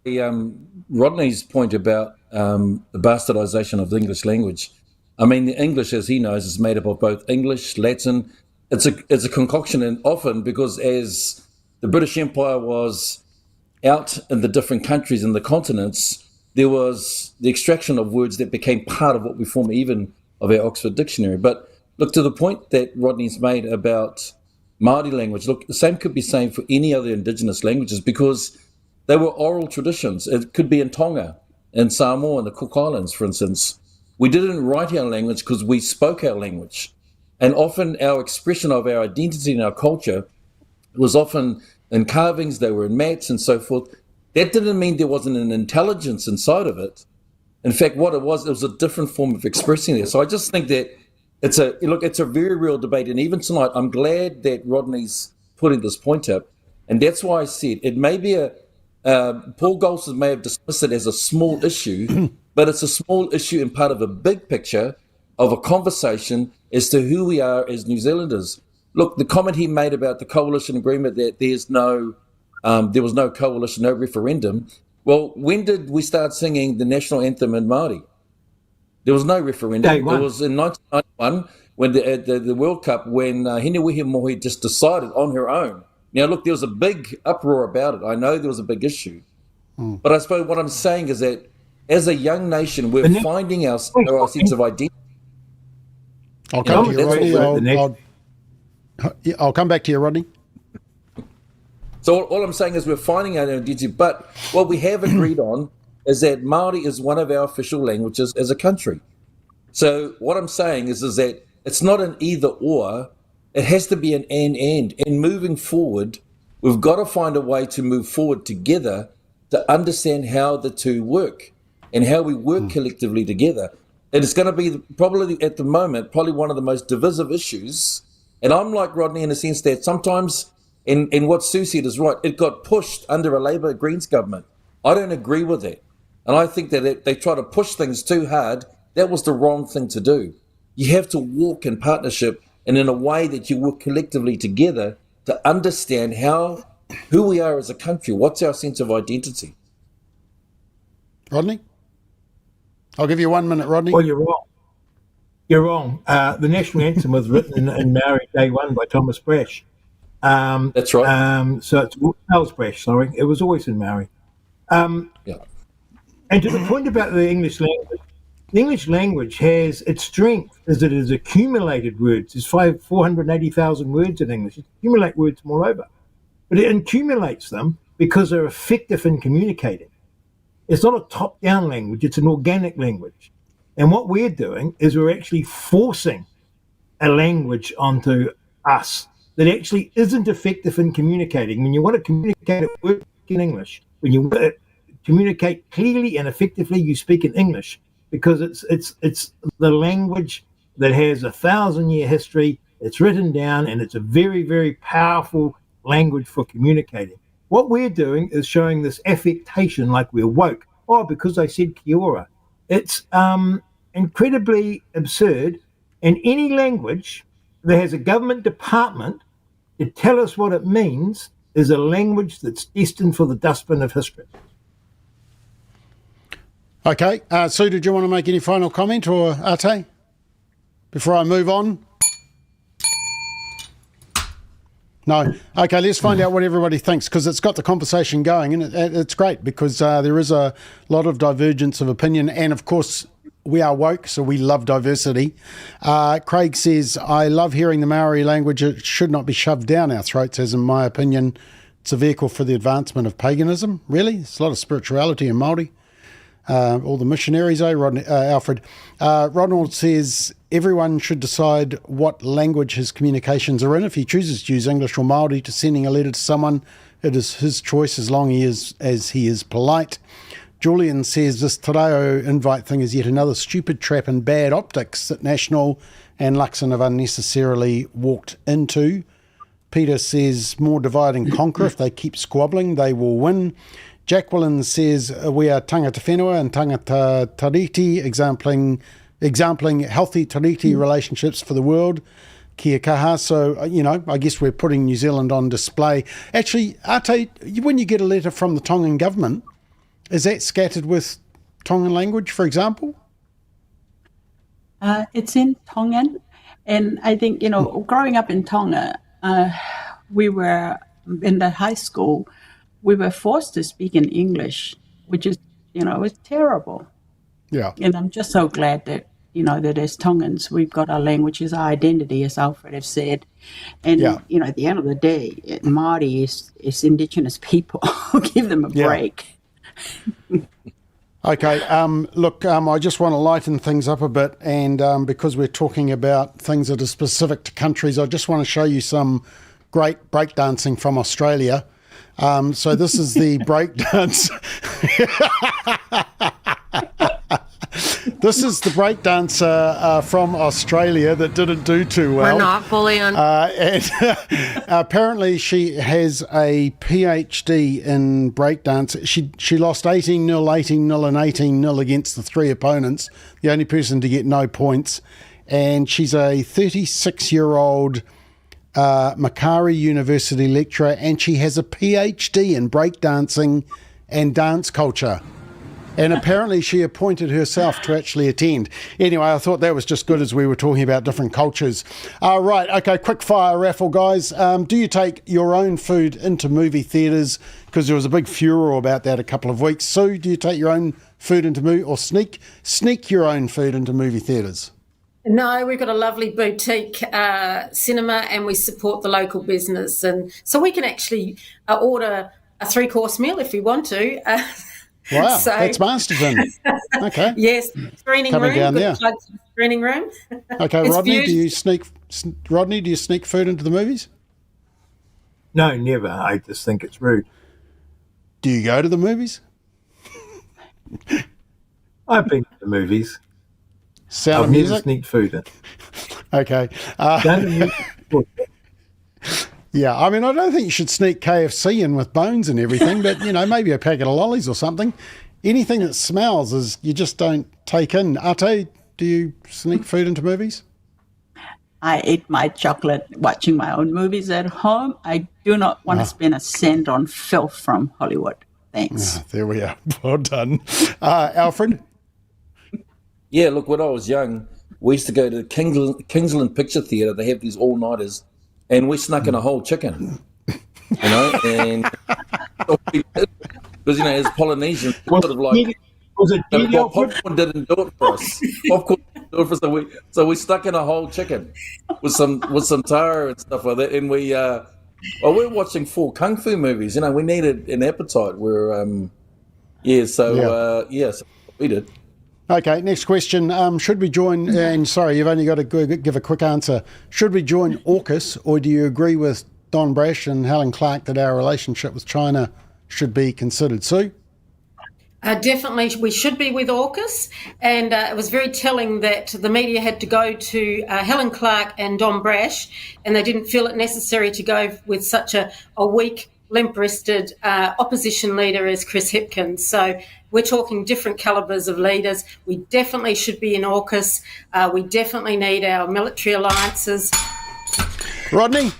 Speaker 5: Rodney's point about the bastardization of the English language. I mean, the English, as he knows, is made up of both English, Latin. It's a concoction, and often because as the British Empire was out in the different countries and the continents, there was the extraction of words that became part of what we form even of our Oxford Dictionary. But look, to the point that Rodney's made about Māori language, look, the same could be said for any other Indigenous languages because they were oral traditions. It could be in Tonga, in Samoa, in the Cook Islands, for instance. We didn't write our language because we spoke our language. And often our expression of our identity and our culture was often in carvings, they were in mats and so forth. That didn't mean there wasn't an intelligence inside of it. In fact, what it was a different form of expressing it. So I just think that it's a very real debate. And even tonight, I'm glad that Rodney's putting this point up. And that's why I said it may be Paul Golson may have dismissed it as a small issue, but it's a small issue in part of a big picture of a conversation as to who we are as New Zealanders. Look, the comment he made about the coalition agreement that there was no coalition, no referendum. Well, when did we start singing the national anthem in Māori? There was no referendum. It was in 1991 when the World Cup, when Hinewehe Mohi just decided on her own. Now, look, there was a big uproar about it. I know there was a big issue. But I suppose what I'm saying is that as a young nation, we're finding our sense of identity.
Speaker 1: I'll come to you, Rodney. I'll come back to you, Rodney.
Speaker 5: So all I'm saying is we're finding our identity, but what we have agreed on is that Māori is one of our official languages as a country. So what I'm saying is that it's not an either or, it has to be an and. And moving forward, we've got to find a way to move forward together to understand how the two work and how we work collectively together. And it's going to be probably at the moment, probably one of the most divisive issues. And I'm like Rodney in the sense that sometimes, and what Sue said is right, it got pushed under a Labour Greens government. I don't agree with that. And I think that they try to push things too hard. That was the wrong thing to do. You have to walk in partnership and in a way that you work collectively together to understand who we are as a country. What's our sense of identity?
Speaker 1: Rodney? I'll give you 1 minute, Rodney.
Speaker 2: Well, you're wrong. You're wrong. The national anthem was written in Maori day one by Thomas Brash.
Speaker 5: That's right.
Speaker 2: So it's Charles Brash, sorry. It was always in Maori.
Speaker 5: Yeah.
Speaker 2: And to the point about the English language has its strength is that it has accumulated words. There's 480,000 words in English. It accumulates words from all over. But it accumulates them because they're effective in communicating. It's not a top-down language, it's an organic language. And what we're doing is we're actually forcing a language onto us that actually isn't effective in communicating. When you want to communicate at work in English, when you want to communicate clearly and effectively, you speak in English because it's the language that has 1,000-year history. It's written down and it's a very, very powerful language for communicating. What we're doing is showing this affectation like we're woke. Oh, because I said kia ora. It's incredibly absurd. And any language that has a government department to tell us what it means is a language that's destined for the dustbin of history.
Speaker 1: Okay. Sue, did you want to make any final comment, or Ate, before I move on? No. Okay, let's find out what everybody thinks, because it's got the conversation going, and it's great because there is a lot of divergence of opinion. And, of course, we are woke, so we love diversity. Craig says, I love hearing the Maori language. It should not be shoved down our throats, as in my opinion, it's a vehicle for the advancement of paganism. Really? There's a lot of spirituality in Māori. All the missionaries, Alfred? Ronald says everyone should decide what language his communications are in. If he chooses to use English or Māori to sending a letter to someone, it is his choice as long as he is polite. Julian says this Te Reo invite thing is yet another stupid trap and bad optics that National and Luxon have unnecessarily walked into. Peter says more divide and conquer. If they keep squabbling, they will win. Jacqueline says we are tangata whenua and tangata tariti, exampling healthy tariti relationships for the world. Kia kaha. So, I guess we're putting New Zealand on display. Actually, Ate, when you get a letter from the Tongan government, is that scattered with Tongan language, for example?
Speaker 3: It's in Tongan. And I think, growing up in Tonga, we were in the high school, we were forced to speak in English, which is, was terrible.
Speaker 1: Yeah.
Speaker 3: And I'm just so glad that, that as Tongans, we've got our language as our identity, as Alfred has said. And, at the end of the day, Māori is Indigenous people. Give them a break.
Speaker 1: Okay. Look, I just want to lighten things up a bit. And because we're talking about things that are specific to countries, I just want to show you some great breakdancing from Australia. So this is the breakdance. This is the breakdancer from Australia that didn't do too well.
Speaker 12: We're not fully on.
Speaker 1: And apparently she has a PhD in breakdance. She lost 18-0, 18-0 and 18-0 against the three opponents, the only person to get no points. And she's a 36-year-old Macquarie University lecturer, and she has a PhD in breakdancing and dance culture. And apparently she appointed herself to actually attend. Anyway, I thought that was just good as we were talking about different cultures. Right, okay, quick fire raffle, guys. Do you take your own food into movie theatres? Because there was a big furor about that a couple of weeks. Sue, do you take your own food into movie, or sneak your own food into movie theatres?
Speaker 4: No, we've got a lovely boutique cinema, and we support the local business. And so we can actually order a 3-course meal if we want to.
Speaker 1: Wow, that's Masterton. Okay.
Speaker 4: Yes, screening
Speaker 1: Coming
Speaker 4: room.
Speaker 1: down there.
Speaker 4: Screening room.
Speaker 1: Okay, Rodney, do you sneak food into the movies?
Speaker 2: No, never. I just think it's rude.
Speaker 1: Do you go to the movies?
Speaker 2: I've been to the movies.
Speaker 1: Sound
Speaker 2: I've
Speaker 1: of music?
Speaker 2: never sneaked food in.
Speaker 1: Okay. Yeah, I mean, I don't think you should sneak KFC in with bones and everything, but, maybe a packet of lollies or something. Anything that smells is you just don't take in. Ate, do you sneak food into movies?
Speaker 3: I eat my chocolate watching my own movies at home. I do not want to spend a cent on filth from Hollywood. Thanks.
Speaker 1: There we are. Well done. Alfred?
Speaker 5: Yeah, look, when I was young, we used to go to Kingsland Picture Theatre. They have these all-nighters, and we snuck in a whole chicken, and because, as Polynesians, sort of like,
Speaker 2: was it
Speaker 5: popcorn didn't do it for us. Popcorn didn't do it for us, so we stuck in a whole chicken with some taro and stuff like that, and we're watching 4 kung fu movies. We needed an appetite. So we did.
Speaker 1: Okay, next question. Should we join, and sorry, you've only got to give a quick answer. Should we join AUKUS, or do you agree with Don Brash and Helen Clark that our relationship with China should be considered? Sue?
Speaker 4: Definitely, we should be with AUKUS, and it was very telling that the media had to go to Helen Clark and Don Brash, and they didn't feel it necessary to go with such a weak, limp-wristed opposition leader as Chris Hipkins. So we're talking different calibres of leaders. We definitely should be in AUKUS. We definitely need our military alliances.
Speaker 1: Rodney?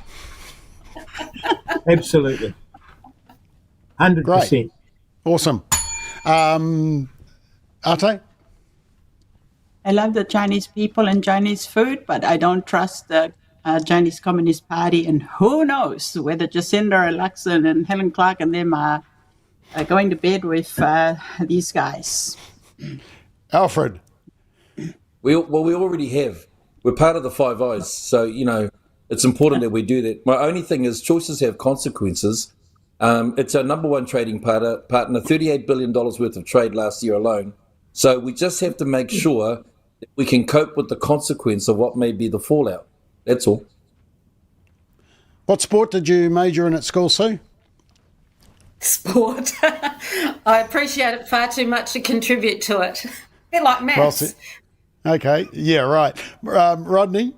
Speaker 2: Absolutely. 100%.
Speaker 1: Great. Awesome. Ate?
Speaker 3: I love the Chinese people and Chinese food, but I don't trust the Chinese Communist Party, and who knows whether Jacinda Ardern and Helen Clark and them are going to bed with these guys.
Speaker 1: Alfred?
Speaker 5: We already have. We're part of the Five Eyes, so, it's important that we do that. My only thing is choices have consequences. It's our number one trading partner, $38 billion worth of trade last year alone. So we just have to make sure that we can cope with the consequence of what may be the fallout. That's all.
Speaker 1: What sport did you major in at school, Sue?
Speaker 4: Sport. I appreciate it far too much to contribute to it. A bit like maths.
Speaker 1: Okay, yeah, right. Rodney?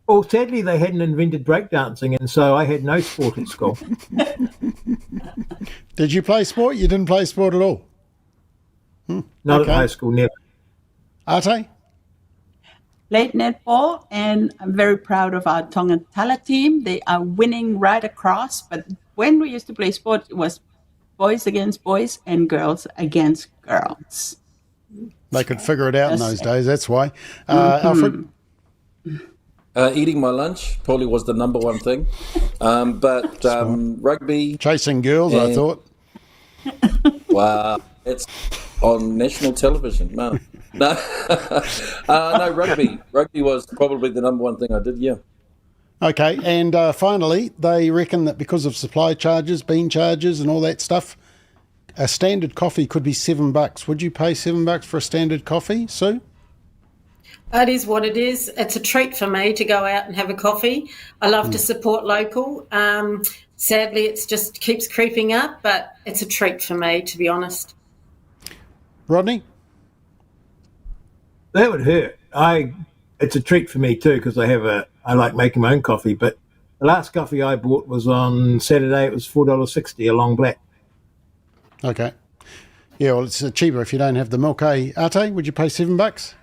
Speaker 2: Well, sadly, they hadn't invented breakdancing, and so I had no sport at school.
Speaker 1: Did you play sport? You didn't play sport at all?
Speaker 2: Not at high school, never.
Speaker 1: Ate?
Speaker 3: Played netball, and I'm very proud of our Tongan Tala team. They are winning right across, but when we used to play sport, it was boys against boys and girls against girls.
Speaker 1: They could figure it out in those days, that's why. Alfred?
Speaker 5: Eating my lunch probably was the number one thing. But rugby...
Speaker 1: Chasing girls, I thought.
Speaker 5: Wow, it's on national television. No, rugby. Rugby was probably the number one thing I did, yeah.
Speaker 1: Okay, and finally, they reckon that because of supply charges, bean charges and all that stuff, a standard coffee could be $7. Would you pay $7 for a standard coffee, Sue?
Speaker 4: It is what it is. It's a treat for me to go out and have a coffee. I love to support local. Sadly, it just keeps creeping up, but it's a treat for me, to be honest.
Speaker 1: Rodney?
Speaker 2: That would hurt. It's a treat for me too, because I like making my own coffee, but the last coffee I bought was on Saturday. It was $4.60 a long black.
Speaker 1: Okay. Yeah, well, it's cheaper if you don't have the milk, eh? Ate, would you pay $7?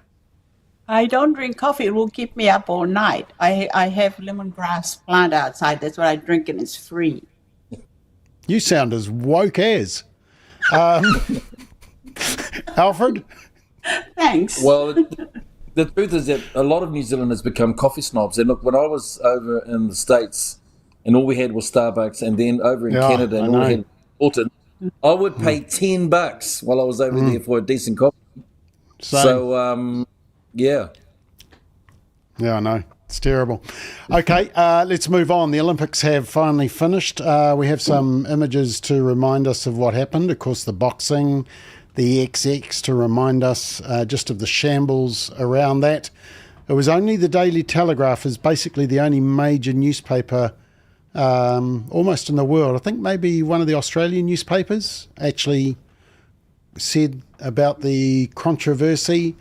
Speaker 3: I don't drink coffee. It will keep me up all night. I have lemongrass plant outside. That's what I drink, and it's free.
Speaker 1: You sound as woke as. Alfred?
Speaker 3: Thanks.
Speaker 5: Well, the truth is that a lot of New Zealanders become coffee snobs. And look, when I was over in the States and all we had was Starbucks, and then over in Canada and all we had was Alton, I would pay $10 while I was over there for a decent coffee.
Speaker 1: Same.
Speaker 5: So, yeah.
Speaker 1: Yeah, I know. It's terrible. Okay, let's move on. The Olympics have finally finished. We have some images to remind us of what happened. Of course, the boxing, the XX to remind us just of the shambles around that. It was only the Daily Telegraph is basically the only major newspaper almost in the world. I think maybe one of the Australian newspapers actually said about the controversy.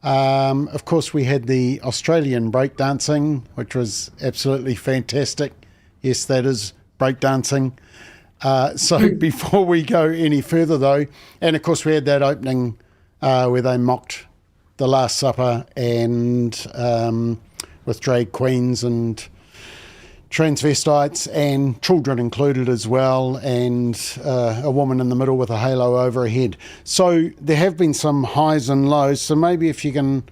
Speaker 1: Of course, we had the Australian breakdancing, which was absolutely fantastic. Yes, that is breakdancing. So before we go any further, though, and of course we had that opening where they mocked the Last Supper and with drag queens and transvestites and children included as well, and a woman in the middle with a halo over her head. So there have been some highs and lows. So maybe if you can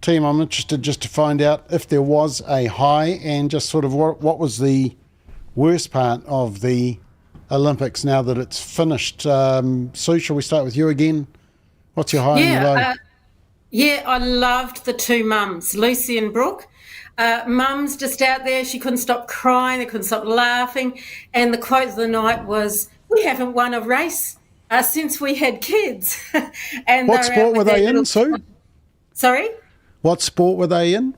Speaker 1: team, I'm interested just to find out if there was a high and just sort of what was the worst part of the Olympics now that it's finished. Sue, shall we start with you again? What's your high and your low?
Speaker 4: I loved the two mums, Lucy and Brooke. Mum's just out there. She couldn't stop crying. They couldn't stop laughing. And the quote of the night was, "We haven't won a race since we had kids." And
Speaker 1: what sport were they in, Sue?
Speaker 4: Sorry?
Speaker 1: What sport were they in?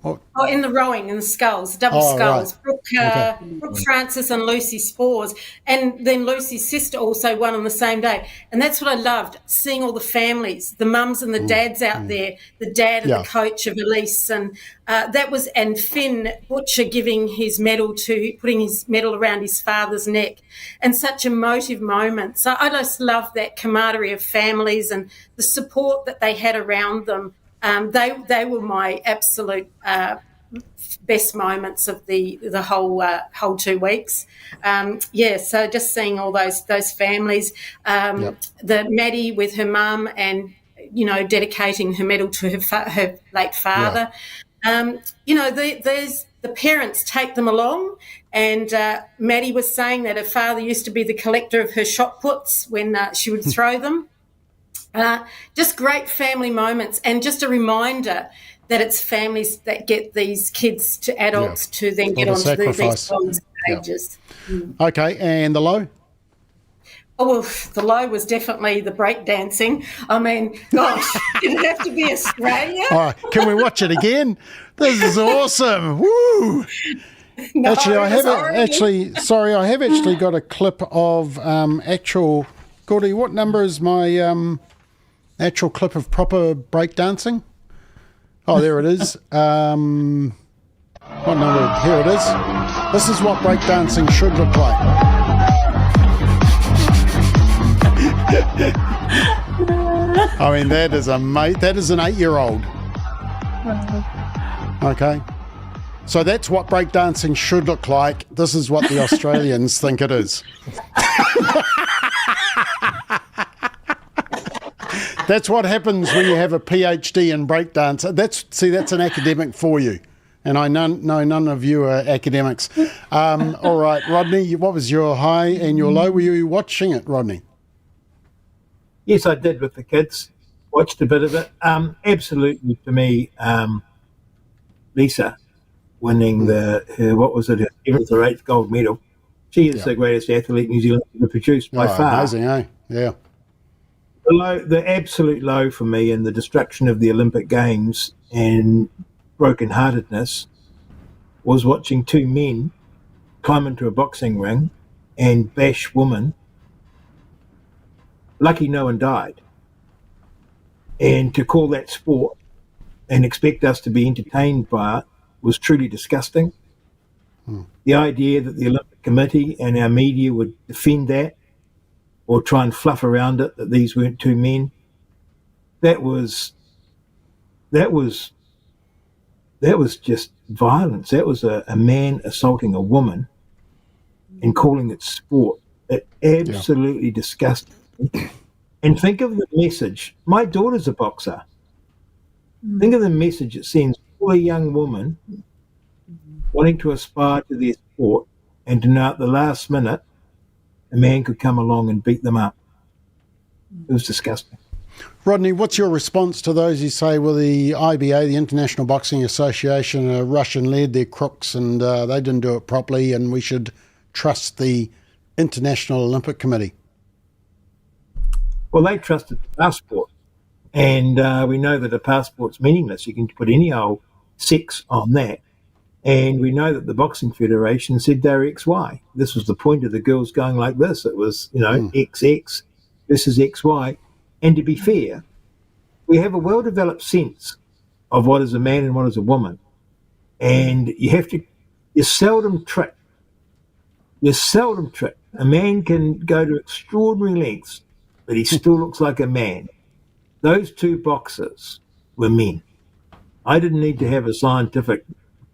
Speaker 4: In the rowing, in the sculls, double sculls.
Speaker 1: Right.
Speaker 4: Brooke Francis and Lucy Spores. And then Lucy's sister also won on the same day. And that's what I loved, seeing all the families, the mums and the dads out there, the dad and the coach of Elise. And and Finn Butcher putting his medal around his father's neck. And such emotive moments. So I just love that camaraderie of families and the support that they had around them. They were my absolute best moments of the whole 2 weeks. So just seeing all those families, the Maddie with her mum and, dedicating her medal to her late father. There's the parents take them along, and Maddie was saying that her father used to be the collector of her shot puts when she would throw them. Just great family moments, and just a reminder that it's families that get these kids to adults to then get onto these stages.
Speaker 1: Okay, and the low?
Speaker 4: Oh, well, the low was definitely the breakdancing. I mean, gosh, did it have to be Australia?
Speaker 1: Oh, can we watch it again? This is awesome. Woo!
Speaker 4: No,
Speaker 1: actually, I have
Speaker 4: I
Speaker 1: have actually got a clip of actual. Gordy, what number is my actual clip of proper breakdancing? Oh, there it is. What number? Here it is. This is what breakdancing should look like. I mean, that is an 8-year-old. Okay. So that's what breakdancing should look like. This is what the Australians think it is. That's what happens when you have a PhD in breakdance. That's an academic for you. And I know none of you are academics. All right, Rodney, what was your high and your low? Were you watching it, Rodney?
Speaker 2: Yes, I did with the kids. Watched a bit of it. Absolutely, for me, Lisa winning her 7th or 8th gold medal. She is the greatest athlete New Zealand ever produced by far.
Speaker 1: Amazing, eh? Yeah.
Speaker 2: The absolute low for me in the destruction of the Olympic Games and brokenheartedness was watching two men climb into a boxing ring and bash women. Lucky no one died. And to call that sport and expect us to be entertained by it was truly disgusting. The idea that the Olympic Committee and our media would defend that or try and fluff around it, that these weren't two men, that was just violence. That was a man assaulting a woman and calling it sport. It absolutely disgusted me. And think of the message. My daughter's a boxer. Think of the message it sends to a young woman wanting to aspire to their sport and to know at the last minute a man could come along and beat them up. It was disgusting.
Speaker 1: Rodney, what's your response to those who say, well, the IBA, the International Boxing Association, are Russian-led, they're crooks and they didn't do it properly and we should trust the International Olympic Committee?
Speaker 2: Well, they trusted the passport. And we know that a passport's meaningless. You can put any old sex on that. And we know that the Boxing Federation said they're XY. This was the point of the girls going like this. It was, XX versus XY. And to be fair, we have a well-developed sense of what is a man and what is a woman. And you're seldom tricked. A man can go to extraordinary lengths, but he still looks like a man. Those two boxers were men. I didn't need to have a scientific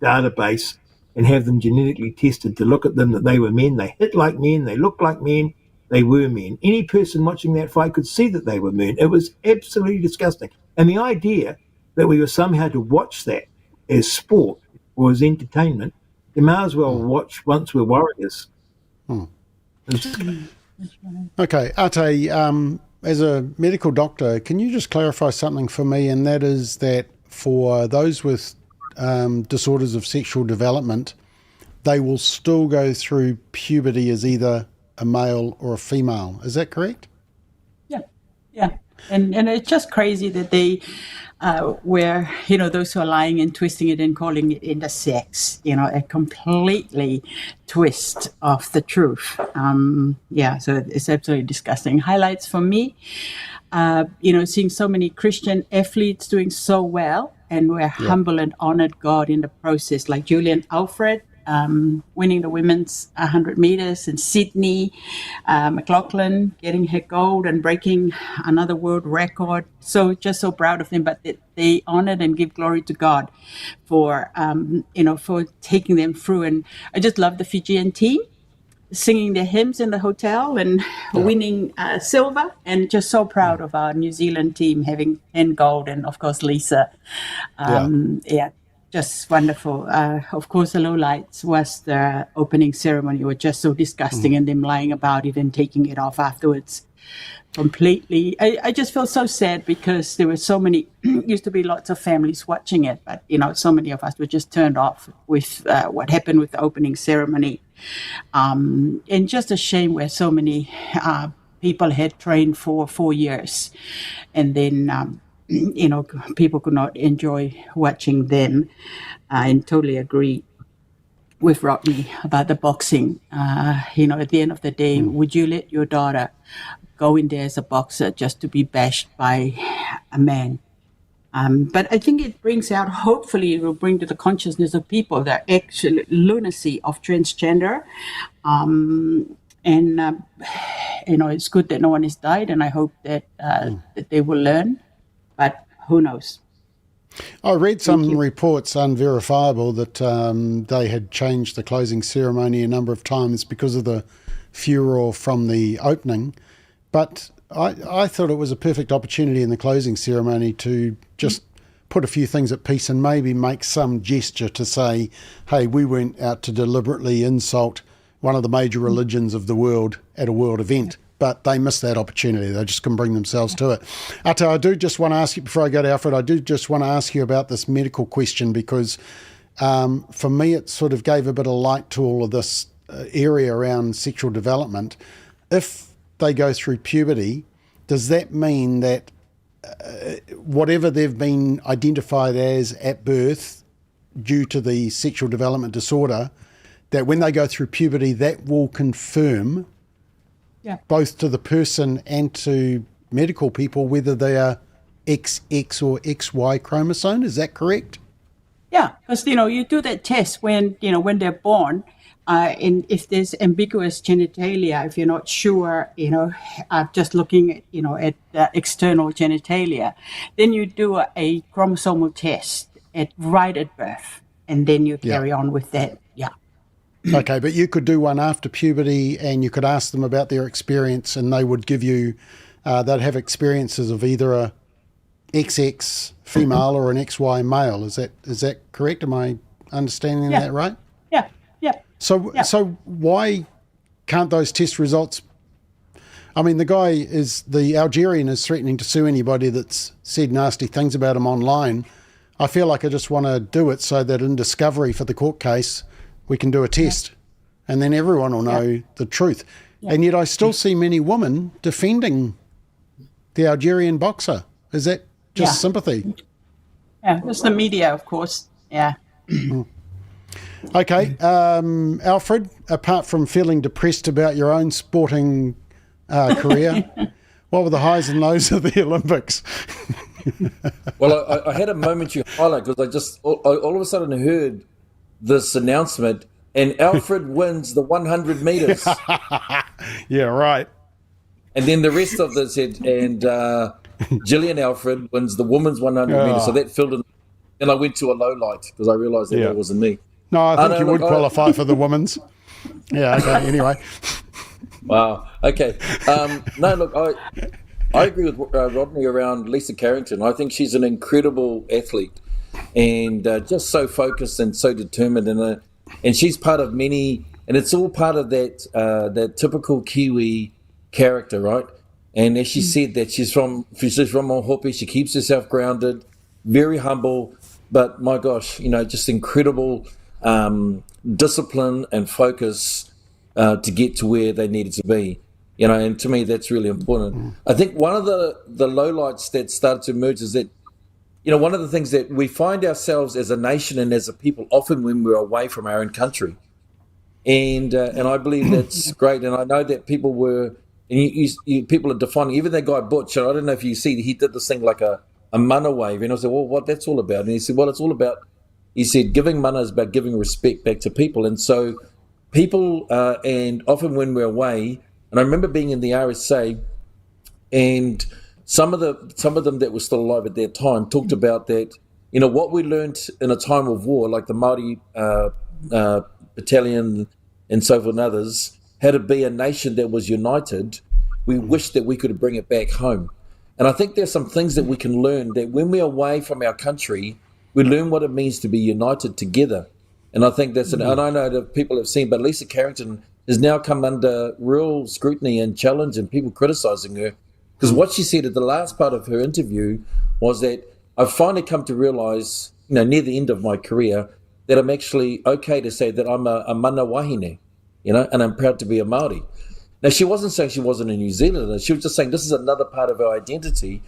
Speaker 2: database and have them genetically tested to look at them that they were men. They hit like men, they looked like men, they were men. Any person watching that fight could see that they were men. It was absolutely disgusting. And the idea that we were somehow to watch that as sport or as entertainment, you may as well watch Once We're Warriors.
Speaker 1: Okay, Ate, as a medical doctor, can you just clarify something for me? And that is that for those with disorders of sexual development, they will still go through puberty as either a male or a female. Is that correct?
Speaker 3: Yeah. And it's just crazy that they, where, those who are lying and twisting it and calling it intersex, a completely twist of the truth. So it's absolutely disgusting. Highlights for me, seeing so many Christian athletes doing so well, and we're humble and honored God in the process, like Julian Alfred, winning the women's 100 meters in Sydney, McLaughlin getting her gold and breaking another world record. So just so proud of them, but they honored and give glory to God for, for taking them through. And I just love the Fijian team singing their hymns in the hotel and winning silver, and just so proud of our New Zealand team having 10 gold, and of course Lisa. Just wonderful. Of course, the lowlights was the opening ceremony, was just so disgusting, and them lying about it and taking it off afterwards. Completely. I just feel so sad because there were so many, used to be lots of families watching it, but, so many of us were just turned off with what happened with the opening ceremony. And just a shame where so many people had trained for 4 years, and then people could not enjoy watching them. And totally agree with Rodney about the boxing. At the end of the day, would you let your daughter go in there as a boxer just to be bashed by a man? But I think it brings out, hopefully it will bring to the consciousness of people the actual lunacy of transgender. It's good that no one has died, and I hope that that they will learn. But who knows?
Speaker 1: I read some reports, unverifiable, that they had changed the closing ceremony a number of times because of the furor from the opening. But I thought it was a perfect opportunity in the closing ceremony to just put a few things at peace and maybe make some gesture to say, hey, we went out to deliberately insult one of the major religions of the world at a world event. But they missed that opportunity. They just couldn't bring themselves to it. Ate, I do just want to ask you, before I go to Alfred, I do just want to ask you about this medical question, because for me it sort of gave a bit of light to all of this area around sexual development. If they go through puberty, does that mean that whatever they've been identified as at birth due to the sexual development disorder, that when they go through puberty, that will confirm both to the person and to medical people whether they are XX or XY chromosome? Is that correct?
Speaker 3: Yeah, because, you do that test when they're born, and if there's ambiguous genitalia, if you're not sure, just looking at, at the external genitalia, then you do a chromosomal test right at birth, and then you carry on with that. Yeah.
Speaker 1: Okay, but you could do one after puberty, and you could ask them about their experience, and they would give you, they'd have experiences of either a XX female or an XY male. Is that correct? Am I understanding that right?
Speaker 3: Yeah.
Speaker 1: So why can't those test results? I mean, the Algerian is threatening to sue anybody that's said nasty things about him online. I feel like I just want to do it so that in discovery for the court case, we can do a test, and then everyone will know the truth. Yeah. And yet I still see many women defending the Algerian boxer. Is that just sympathy?
Speaker 3: Yeah, it's the media, of course. Yeah.
Speaker 1: Okay. Alfred, apart from feeling depressed about your own sporting career, what were the highs and lows of the Olympics?
Speaker 5: Well, I had a momentary highlight because I just all of a sudden heard this announcement, and Alfred wins the 100 meters.
Speaker 1: Yeah, right.
Speaker 5: And then the rest of this said, and Gillian Alfred wins the women's 100 meters. So that filled in. And I went to a low light because I realised that wasn't me.
Speaker 1: No, I think you would qualify for the women's. Yeah, okay, anyway.
Speaker 5: Wow. Okay. No, look, I agree with Rodney around Lisa Carrington. I think she's an incredible athlete and just so focused and so determined. And she's part of many, and it's all part of that typical Kiwi character, right? And as she said, that she's from Mohope, she keeps herself grounded, very humble, but my gosh, just incredible discipline and focus to get to where they needed to be. And to me, that's really important. I think one of the lowlights that started to emerge is that, one of the things that we find ourselves as a nation and as a people often when we're away from our own country. And I believe that's great. And I know that people were, and people are defining, even that guy Butch, I don't know if you see, he did this thing like a mana wave. And I said, well, what that's all about? And he said, well, it's all about, he said, giving mana is about giving respect back to people. And so people, and often when we're away, and I remember being in the RSA, and some of them that were still alive at that time talked about that, what we learned in a time of war, like the Māori battalion and so forth and others, how to be a nation that was united. We wish that we could bring it back home. And I think there's some things that we can learn, that when we're away from our country, we learn what it means to be united together. And I think that's, and I know that people have seen, but Lisa Carrington has now come under real scrutiny and challenge and people criticising her. Because what she said at the last part of her interview was that I've finally come to realise, near the end of my career, that I'm actually okay to say that I'm a mana wahine, and I'm proud to be a Māori. Now, she wasn't saying she wasn't a New Zealander. She was just saying this is another part of our identity.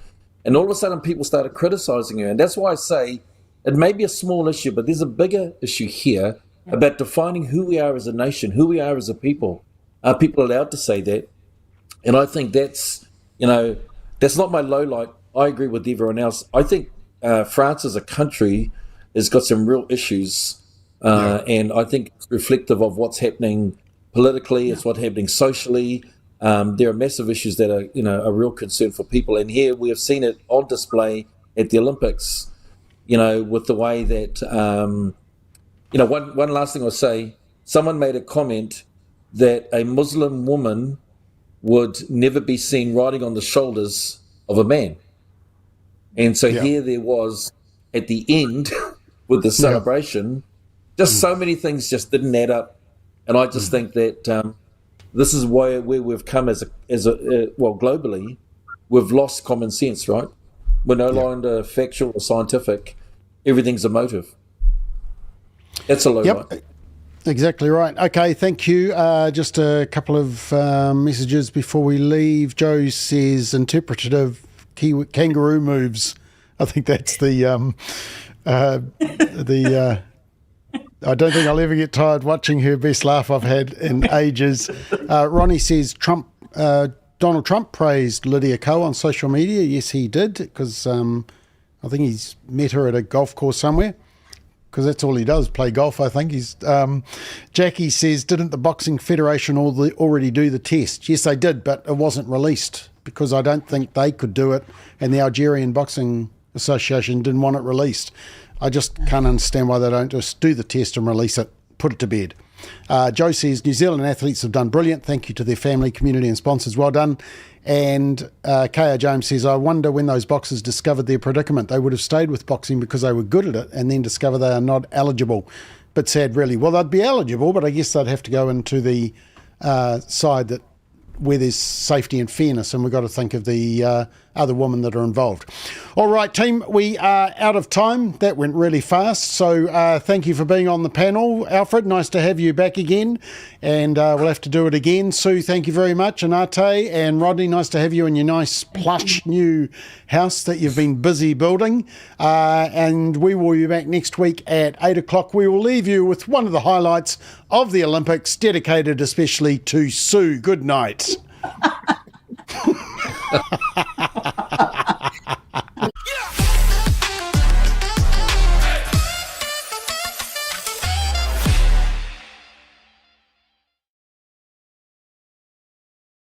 Speaker 5: And all of a sudden, people started criticising her. And that's why I say it may be a small issue, but there's a bigger issue here about defining who we are as a nation, who we are as a people. Are people allowed to say that? And I think that's, that's not my low light. I agree with everyone else. I think France as a country has got some real issues. And I think it's reflective of what's happening politically, it's what's happening socially. There are massive issues that are, a real concern for people. And here we have seen it on display at the Olympics, with the way that, one last thing I'll say, someone made a comment that a Muslim woman would never be seen riding on the shoulders of a man. And so here there was, at the end, with the celebration, just so many things just didn't add up. And I just think that this is where we've come as a globally, we've lost common sense, right? We're no longer factual or scientific. Everything's emotive. That's a low light.
Speaker 1: Exactly right. Okay, thank you. Just a couple of messages before we leave. Joe says interpretative kangaroo moves. I think that's the I don't think I'll ever get tired watching her. Best laugh I've had in ages. Ronnie says Donald Trump praised Lydia Ko on social media. Yes, he did, because I think he's met her at a golf course somewhere, because that's all he does, play golf, I think. Jackie says, didn't the Boxing Federation already do the test? Yes, they did, but it wasn't released, because I don't think they could do it, and the Algerian Boxing Association didn't want it released. I just can't understand why they don't just do the test and release it, put it to bed. Joe says, New Zealand athletes have done brilliant. Thank you to their family, community and sponsors. Well done. And K.R. James says, I wonder when those boxers discovered their predicament. They would have stayed with boxing because they were good at it and then discover they are not eligible. But sad, really. Well, they'd be eligible, but I guess they'd have to go into the side that where there's safety and fairness, and we've got to think of the other women that are involved. All right, team, we are out of time. That went really fast, so thank you for being on the panel. Alfred, nice to have you back again, and we'll have to do it again. Sue, thank you very much, and Ate and Rodney, nice to have you in your nice plush new house that you've been busy building, and we will be back next week at 8 o'clock. We will leave you with one of the highlights of the Olympics, dedicated especially to Sue. Good night.